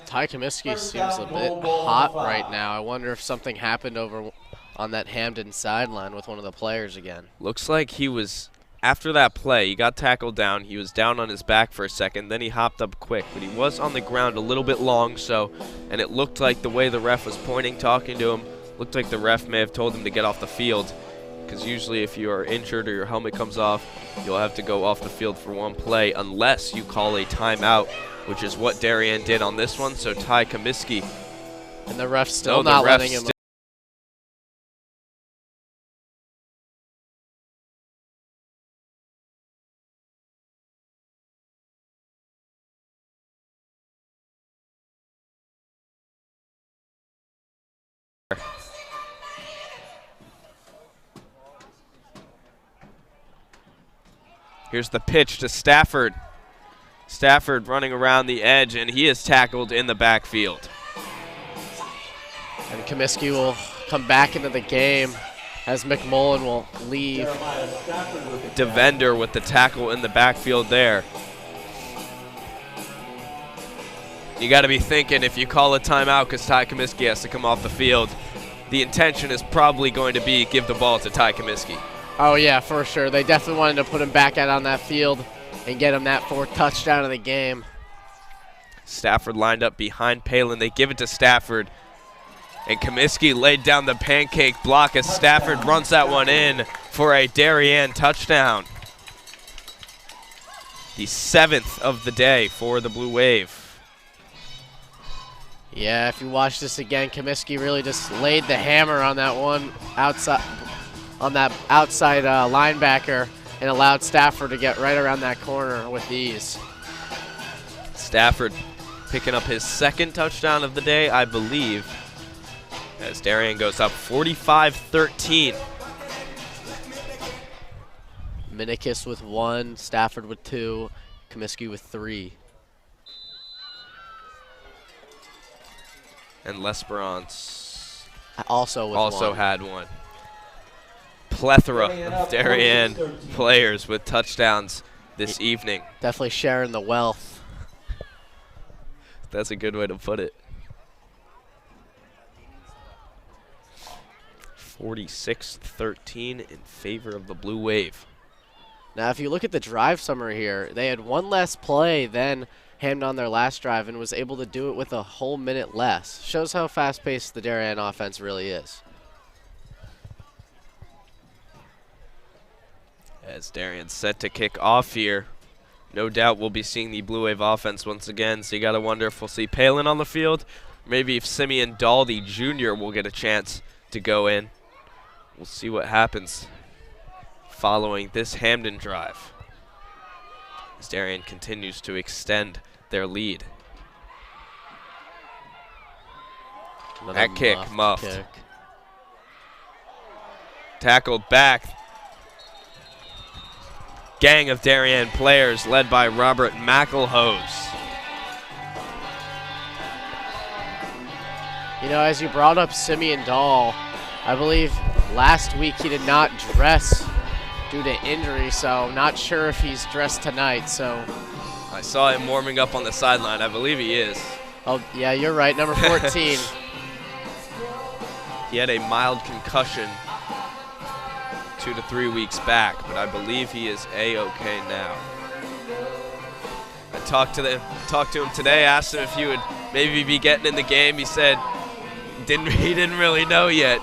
Ty Comiskey seems a bit hot right now. I wonder if something happened over on that Hamden sideline with one of the players again. Looks like he was, after that play, he got tackled down. He was down on his back for a second, then he hopped up quick, but he was on the ground a little bit long, and it looked like the way the ref was pointing, talking to him, looked like the ref may have told him to get off the field, because usually if you are injured or your helmet comes off, you'll have to go off the field for one play unless you call a timeout, which is what Darien did on this one. So Ty Comiskey. And the ref's still not letting him. Here's the pitch to Stafford. Stafford running around the edge, and he is tackled in the backfield. And Comiskey will come back into the game as McMullen will leave. Devender with the tackle in the backfield there. You got to be thinking if you call a timeout because Ty Comiskey has to come off the field, the intention is probably going to be give the ball to Ty Comiskey. Oh, yeah, for sure. They definitely wanted to put him back out on that field and get him that 4th touchdown of the game. Stafford lined up behind Palin. They give it to Stafford. And Comiskey laid down the pancake block as Stafford runs that one in for a Darien touchdown. The 7th of the day for the Blue Wave. Yeah, if you watch this again, Comiskey really just laid the hammer on that one outside linebacker and allowed Stafford to get right around that corner with ease. Stafford picking up his 2nd touchdown of the day, I believe, as Darien goes up 45-13. Minikis with 1, Stafford with 2, Comiskey with 3. And L'Esperance also had 1. Plethora of Darien players with touchdowns this evening. Definitely sharing the wealth. That's a good way to put it. 46-13 in favor of the Blue Wave. Now, if you look at the drive summary here, they had 1 less play than Hamden on their last drive and was able to do it with a whole minute less. Shows how fast-paced the Darien offense really is. As Darien's set to kick off here, no doubt we'll be seeing the Blue Wave offense once again, so you got to wonder if we'll see Palin on the field, maybe if Simeon Daldy Jr. will get a chance to go in. We'll see what happens following this Hamden drive as Darien continues to extend their lead. That kick muffed. Kick. Tackled back. Gang of Darien players led by Robert McElhose. You know, as you brought up Simeon Dahl, I believe last week he did not dress due to injury, so not sure if he's dressed tonight. So I saw him warming up on the sideline. I believe he is. Oh, yeah, you're right, number 14. He had a mild concussion 2 to 3 weeks back, but I believe he is A-okay now. I talked to him today, asked him if he would maybe be getting in the game. He said he didn't really know yet.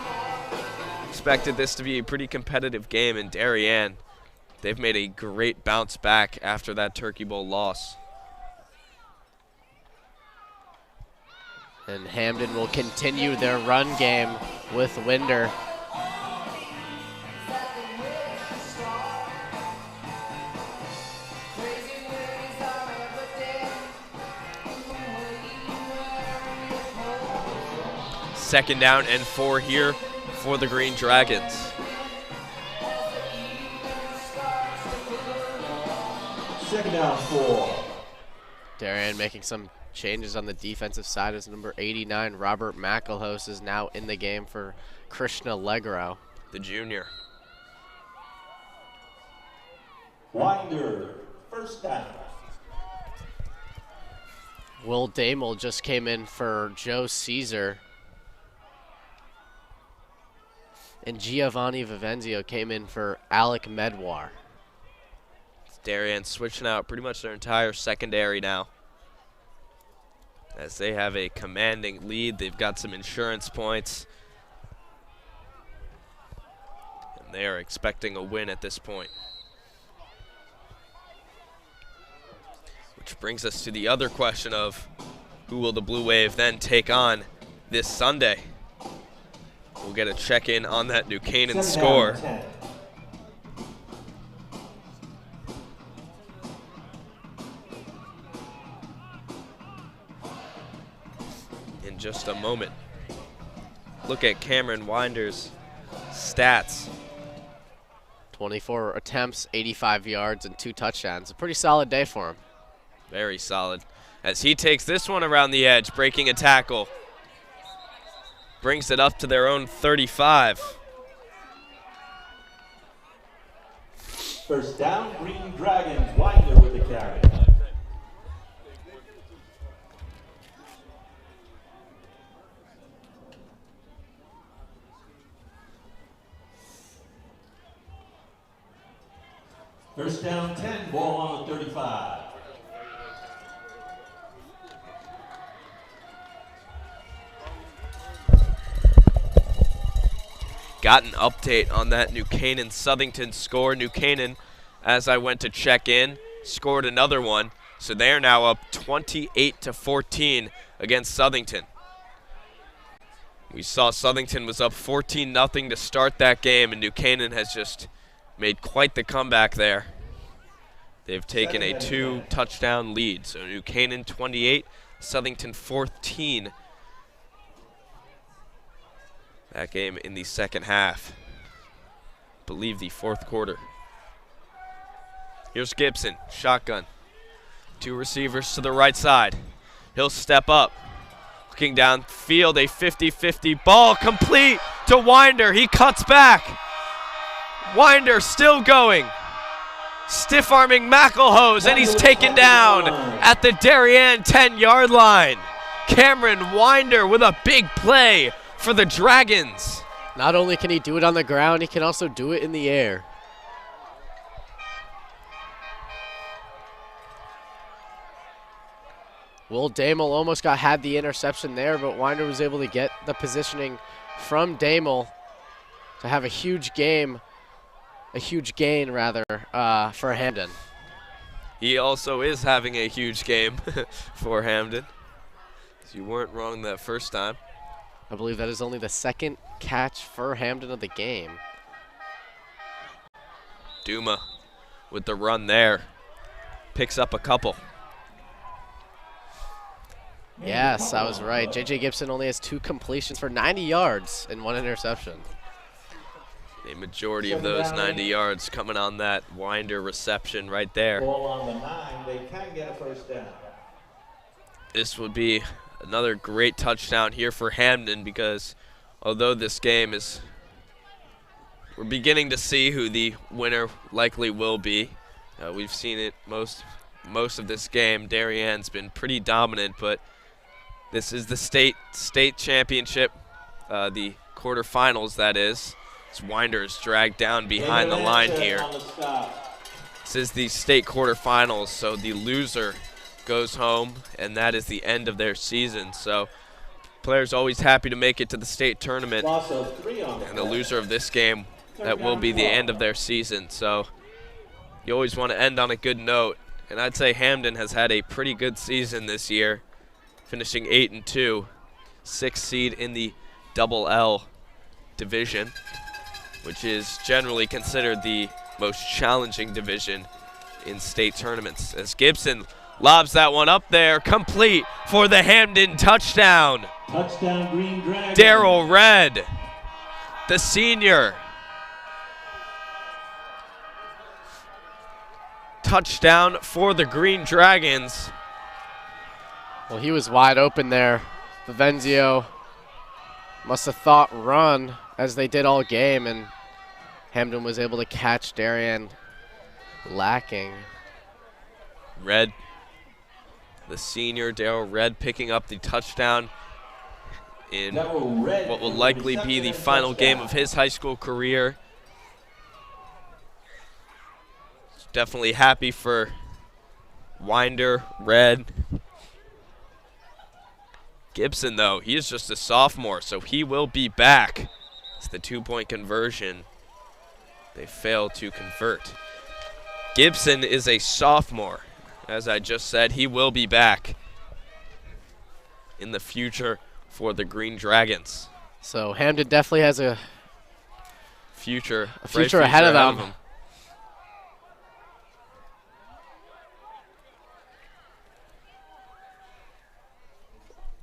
Expected this to be a pretty competitive game in Darien. They've made a great bounce back after that Turkey Bowl loss. And Hamden will continue their run game with Winder. Second down and 4 here for the Green Dragons. Second down 4. Darien making some changes on the defensive side as number 89, Robert McElhose, is now in the game for Krishna Legro, the junior. Winder, first down. Will Damel just came in for Joe Caesar. And Giovanni Vivenzio came in for Alec Medwar. Darien switching out pretty much their entire secondary now, as they have a commanding lead. They've got some insurance points, and they are expecting a win at this point. Which brings us to the other question of who will the Blue Wave then take on this Sunday? We'll get a check-in on that New Canaan score. In just a moment. Look at Cameron Winder's stats. 24 attempts, 85 yards, and 2 touchdowns. A pretty solid day for him. Very solid. As he takes this one around the edge, breaking a tackle. Brings it up to their own 35. First down, Green Dragons, Winder with the carry. First down 10, ball on the 35. Got an update on that New Canaan Southington score. New Canaan, as I went to check in, scored another one. So they are now up 28-14 against Southington. We saw Southington was up 14-0 to start that game, and New Canaan has just made quite the comeback there. They've taken a 2-touchdown lead. So New Canaan 28, Southington 14. That game in the second half. I believe the fourth quarter. Here's Gibson, shotgun. 2 receivers to the right side. He'll step up. Looking downfield, a 50-50 ball complete to Winder. He cuts back. Winder still going. Stiff-arming McElhose, and he's taken down at the Darien 10-yard line. Cameron Winder with a big play for the Dragons. Not only can he do it on the ground, he can also do it in the air. Will Damel almost had the interception there, but Winder was able to get the positioning from Damel to have a huge gain for Hamden. He also is having a huge game for Hamden. You weren't wrong that first time. I believe that is only the second catch for Hamden of the game. Duma with the run there. Picks up a couple. Yes, I was right. J.J. Gibson only has 2 completions for 90 yards and 1 interception. A majority of those 90 yards coming on that Winder reception right there. Ball on the 9, they can get a first down. This would be another great touchdown here for Hamden, because although this game is, we're beginning to see who the winner likely will be. We've seen it most of this game. Darien's been pretty dominant, but this is the state championship, the quarterfinals, that is. This Winder is dragged down behind the line here. This is the state quarterfinals, so the loser goes home, and that is the end of their season. So players always happy to make it to the state tournament, and the loser of this game, that will be the end of their season. So you always want to end on a good note, and I'd say Hamden has had a pretty good season this year, finishing 8-2, 6th seed in the Double L division, which is generally considered the most challenging division in state tournaments. As Gibson lobs that one up there, complete for the Hamden touchdown. Touchdown, Green Dragons. Darryl Red, the senior. Touchdown for the Green Dragons. Well, he was wide open there. Vivenzio must have thought run, as they did all game, and Hamden was able to catch Darien lacking. Red, the senior, Darryl Red, picking up the touchdown in what will likely be the final game of his high school career. Definitely happy for Winder, Red. Gibson, though, he is just a sophomore, so he will be back. It's the two-point conversion. They fail to convert. Gibson is a sophomore. As I just said, he will be back in the future for the Green Dragons. So Hamden definitely has a future ahead of them.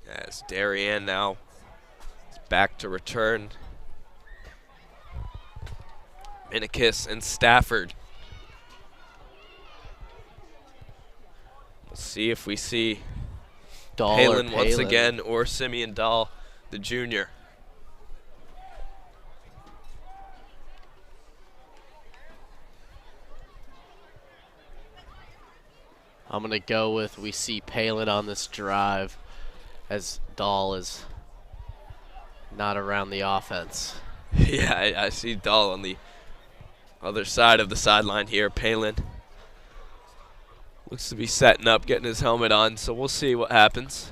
As Darien now is back to return. Minikis and Stafford. We'll see if we see Palin once again or Simeon Dahl, the junior. I'm going to go with we see Palin on this drive, as Dahl is not around the offense. Yeah, I see Dahl on the other side of the sideline here. Palin looks to be setting up, getting his helmet on, so we'll see what happens.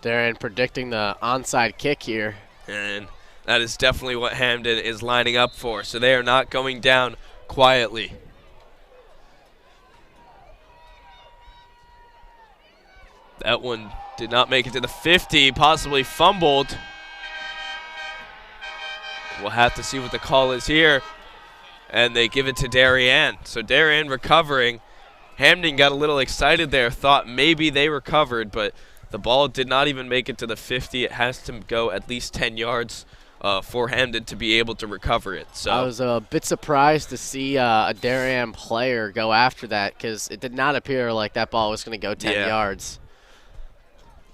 Darien predicting the onside kick here. And that is definitely what Hamden is lining up for, so they are not going down quietly. That one did not make it to the 50, possibly fumbled. We'll have to see what the call is here. And they give it to Darien. So Darien recovering. Hamden got a little excited there, thought maybe they recovered, but the ball did not even make it to the 50. It has to go at least 10 yards for Hamden to be able to recover it. So I was a bit surprised to see a Darien player go after that, because it did not appear like that ball was going to go 10 yards.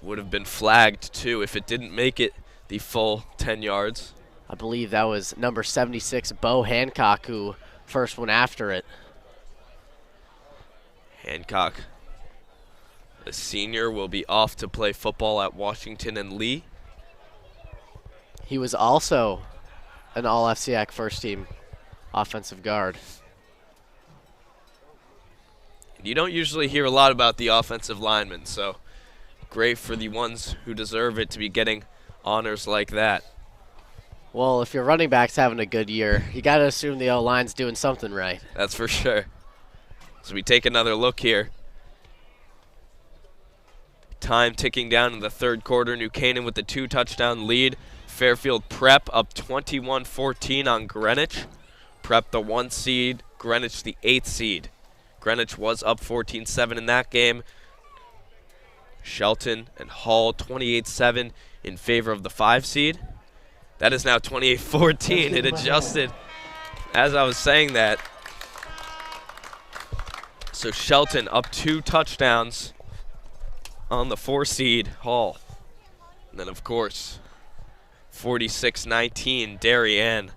Would have been flagged, too, if it didn't make it the full 10 yards. I believe that was number 76, Bo Hancock, who first went after it. Hancock, the senior, will be off to play football at Washington and Lee. He was also an All-FCAC first-team offensive guard. You don't usually hear a lot about the offensive linemen, so great for the ones who deserve it to be getting honors like that. Well, if your running back's having a good year, you got to assume the O-line's doing something right. That's for sure. So we take another look here. Time ticking down in the third quarter. New Canaan with the 2-touchdown lead. Fairfield Prep up 21-14 on Greenwich. Prep the 1 seed, Greenwich the 8th seed. Greenwich was up 14-7 in that game. Shelton and Hall 28-7 in favor of the 5 seed. That is now 28-14. It adjusted as I was saying that. So Shelton up 2 touchdowns on the 4 seed, Hall. And then, of course, 46-19, Darien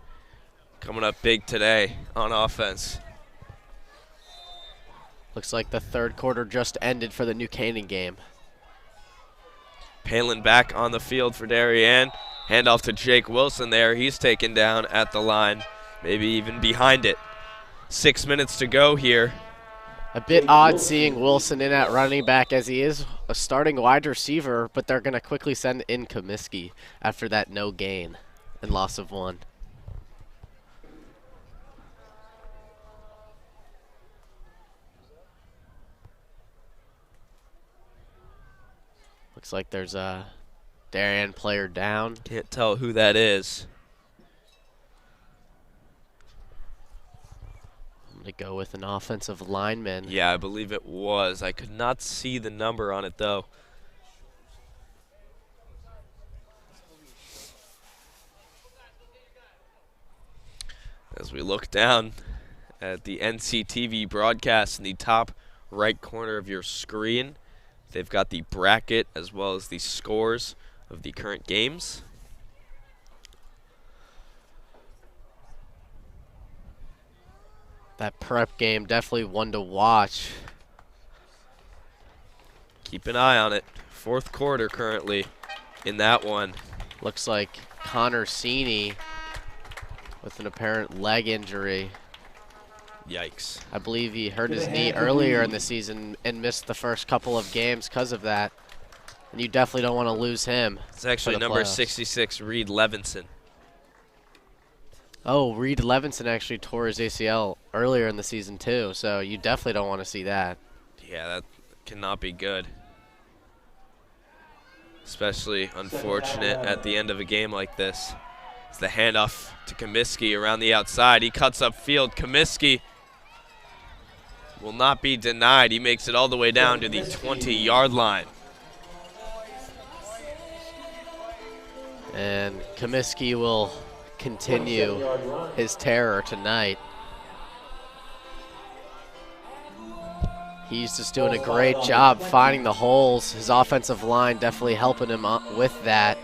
coming up big today on offense. Looks like the third quarter just ended for the New Canaan game. Palin back on the field for Darien. Handoff to Jake Wilson there. He's taken down at the line, maybe even behind it. 6 minutes to go here. A bit odd seeing Wilson in at running back, as he is a starting wide receiver, but they're going to quickly send in Comiskey after that no gain and loss of 1. Looks like there's a Darien player down. Can't tell who that is. I'm going to go with an offensive lineman. Yeah, I believe it was. I could not see the number on it, though. As we look down at the NCTV broadcast in the top right corner of your screen, They've got the bracket as well as the scores of the current games. That prep game, definitely one to watch. Keep an eye on it. Fourth quarter currently in that one. Looks like Connor Sini with an apparent leg injury. Yikes. I believe he hurt his knee earlier in the season and missed the first couple of games because of that. And you definitely don't want to lose him. It's actually number playoffs. 66, Reed Levinson. Oh, Reed Levinson actually tore his ACL earlier in the season too, so you definitely don't want to see that. Yeah, that cannot be good. Especially unfortunate at the end of a game like this. It's the handoff to Comiskey around the outside. He cuts up field. Comiskey will not be denied. He makes it all the way down to the 20-yard line. And Comiskey will continue his terror tonight. He's just doing a great job finding the holes. His offensive line definitely helping him with that.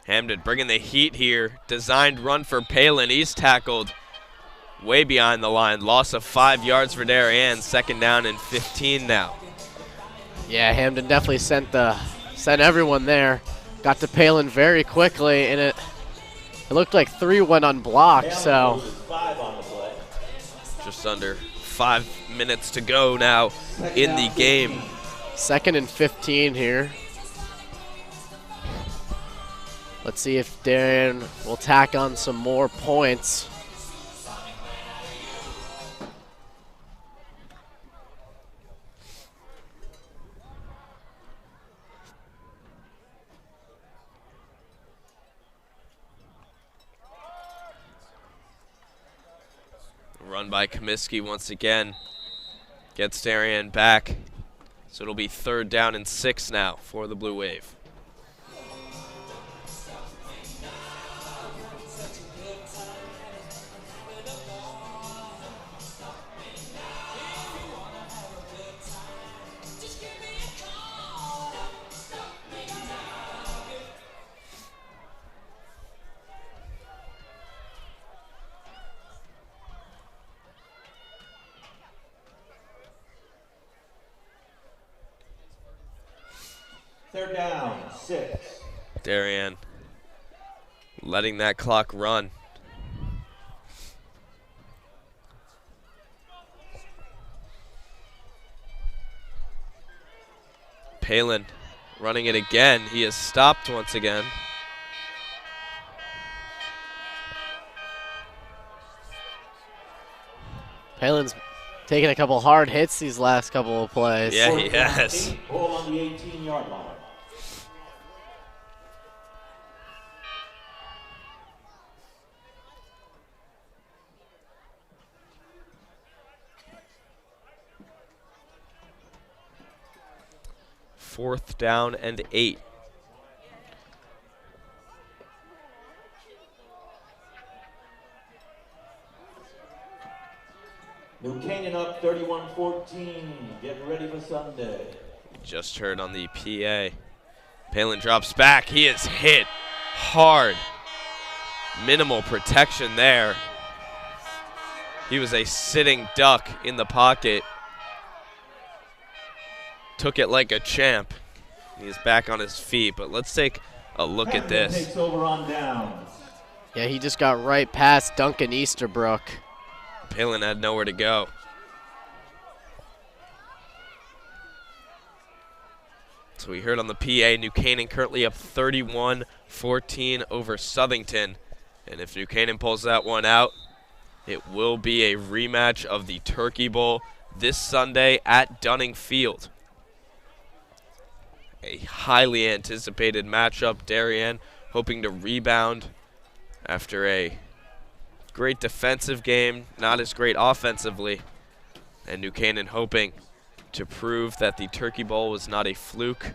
Hamden bringing the heat here. Designed run for Palin. He's tackled way behind the line. Loss of 5 yards for Darien. Second down and 15 now. Yeah, Hamden definitely sent everyone there. Got to Palin very quickly, and it looked like 3 went unblocked. So just under 5 minutes to go now in the game. 2nd and 15 here. Let's see if Darien will tack on some more points. Run by Comiskey once again. Gets Darien back. So it'll be 3rd down and 6 now for the Blue Wave. Third down, 6. Darien letting that clock run. Palin running it again. He is stopped once again. Palin's taking a couple hard hits these last couple of plays. Yeah, he has. Ball on the 18-yard line. Fourth down and 8. New Canaan up 31-14. Get ready for Sunday. Just heard on the PA. Palin drops back. He is hit hard. Minimal protection there. He was a sitting duck in the pocket. Took it like a champ. He's back on his feet, but let's take a look at this. Takes over on downs. Yeah, he just got right past Duncan Easterbrook. Palin had nowhere to go. So we heard on the PA, New Canaan currently up 31-14 over Southington. And if New Canaan pulls that one out, it will be a rematch of the Turkey Bowl this Sunday at Dunning Field. A highly anticipated matchup. Darien hoping to rebound after a Great defensive game, not as great offensively. And New Canaan hoping to prove that the Turkey Bowl was not a fluke.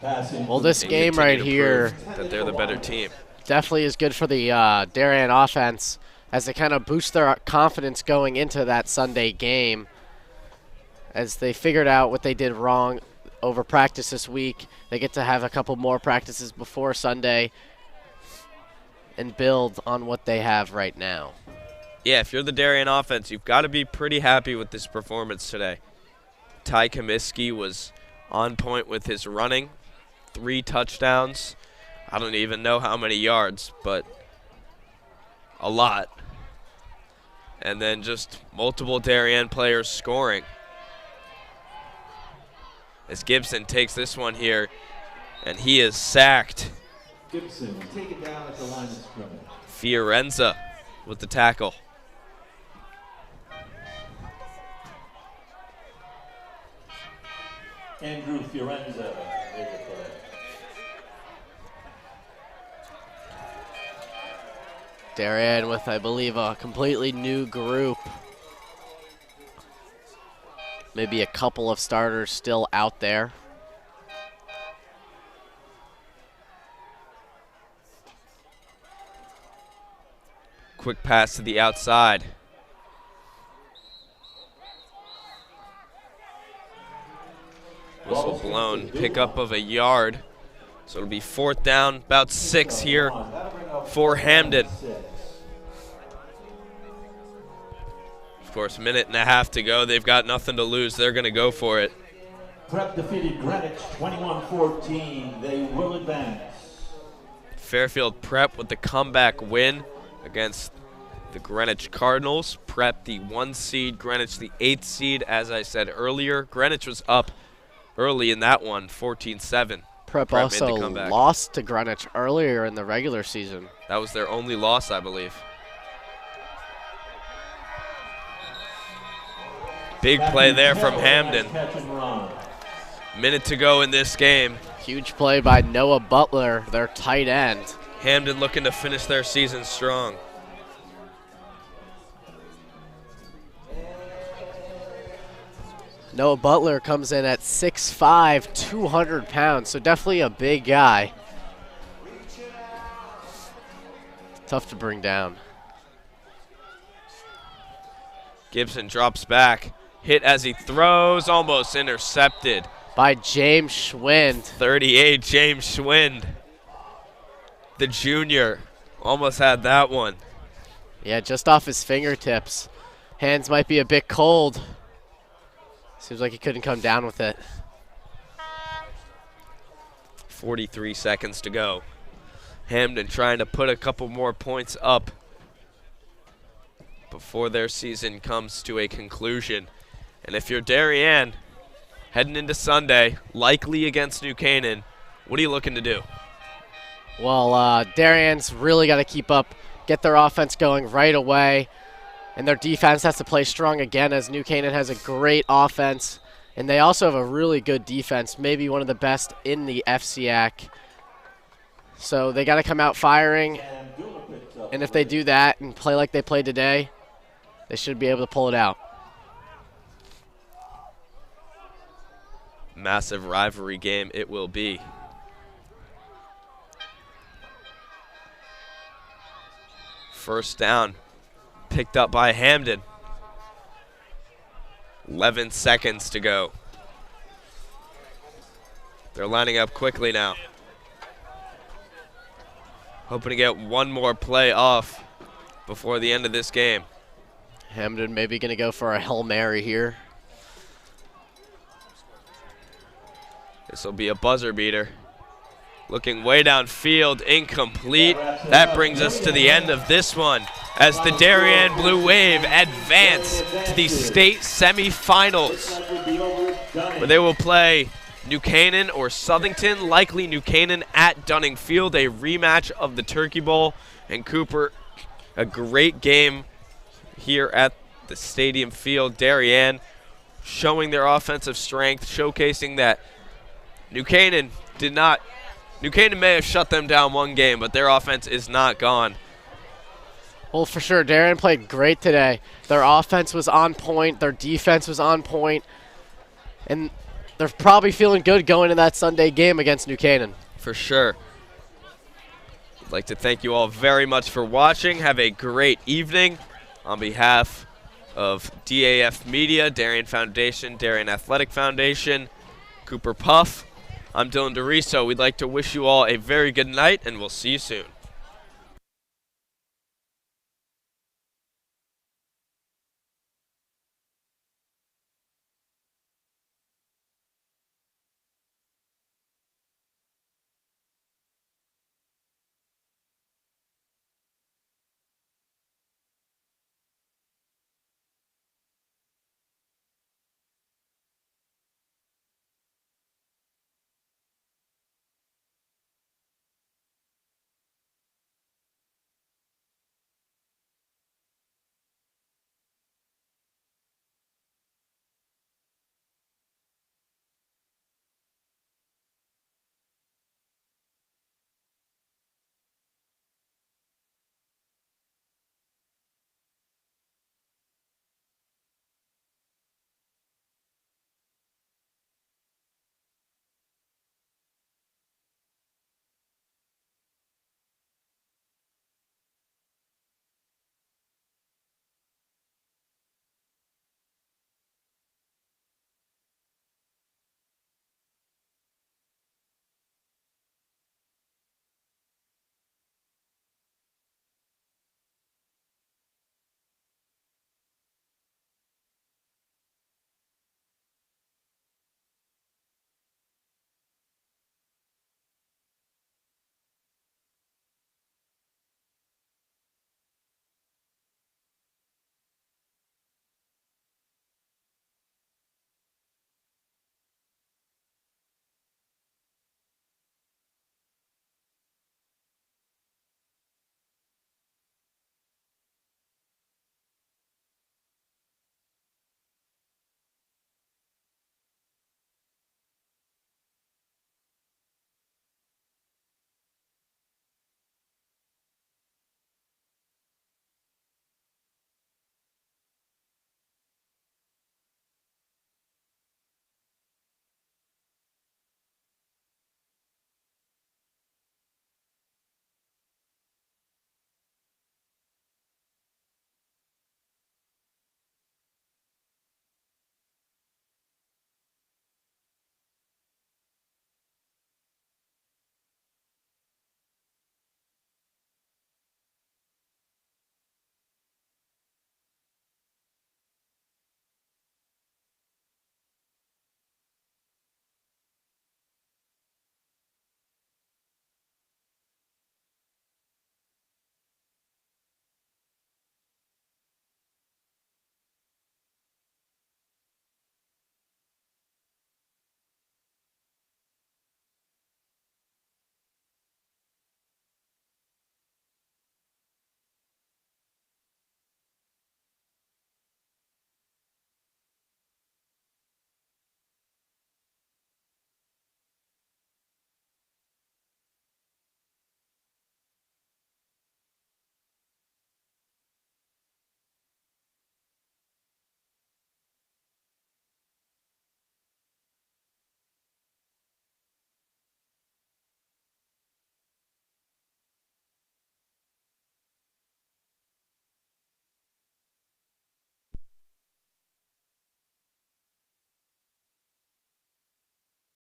Well, this game right here, that they're the better team. Definitely is good for the Darien offense as they kind of boost their confidence going into that Sunday game, as they figured out what they did wrong over practice this week. They get to have a couple more practices before Sunday and build on what they have right now. Yeah, if you're the Darien offense, you've got to be pretty happy with this performance today. Ty Comiskey was on point with his running. 3 touchdowns. I don't even know how many yards, but a lot. And then just multiple Darien players scoring. As Gibson takes this one here, and he is sacked. Gibson, take it down at the line of scrimmage. Fiorenza with the tackle. Andrew Fiorenza made the play. Darien with, I believe, a completely new group. Maybe a couple of starters still out there. Quick pass to the outside. Whistle blown, pickup of a yard. So it'll be 4th down, about 6 here for Hamden. Of course, 1.5 minutes to go. They've got nothing to lose. They're going to go for it. Prep defeated Greenwich 21-14. They will advance. Fairfield Prep with the comeback win against the Greenwich Cardinals. Prep the 1 seed, Greenwich the 8th seed. As I said earlier, Greenwich was up early in that one, 14-7. Prep also lost to Greenwich earlier in the regular season. That was their only loss, I believe. Big play there from Hamden. Minute to go in this game. Huge play by Noah Butler, their tight end. Hamden looking to finish their season strong. Noah Butler comes in at 6'5", 200 pounds, so definitely a big guy. Tough to bring down. Gibson drops back. Hit as he throws, almost intercepted. By James Schwind. 38, James Schwind. The junior almost had that one. Yeah, just off his fingertips. Hands might be a bit cold. Seems like he couldn't come down with it. 43 seconds to go. Hamden trying to put a couple more points up before their season comes to a conclusion. And if you're Darien, heading into Sunday, likely against New Canaan, what are you looking to do? Well, Darien's really got to keep up, get their offense going right away. And their defense has to play strong again, as New Canaan has a great offense. And they also have a really good defense, maybe one of the best in the FCAC. So they got to come out firing. And if they do that and play like they played today, they should be able to pull it out. Massive rivalry game it will be. First down picked up by Hamden. 11 seconds to go. They're lining up quickly now. Hoping to get one more play off before the end of this game. Hamden maybe going to go for a Hail Mary here. This will be a buzzer beater. Looking way downfield, incomplete. That brings us to the end of this one as the Darien Blue Wave advance to the state semifinals, where they will play New Canaan or Southington, likely New Canaan at Dunning Field, a rematch of the Turkey Bowl. And Cooper, a great game here at the stadium field. Darien showing their offensive strength, showcasing that New Canaan may have shut them down one game, but their offense is not gone. Well, for sure, Darien played great today. Their offense was on point, their defense was on point, and they're probably feeling good going to that Sunday game against New Canaan. For sure. I'd like to thank you all very much for watching. Have a great evening. On behalf of DAF Media, Darien Foundation, Darien Athletic Foundation, Cooper Puff, I'm Dylan DeRiso. We'd like to wish you all a very good night, and we'll see you soon.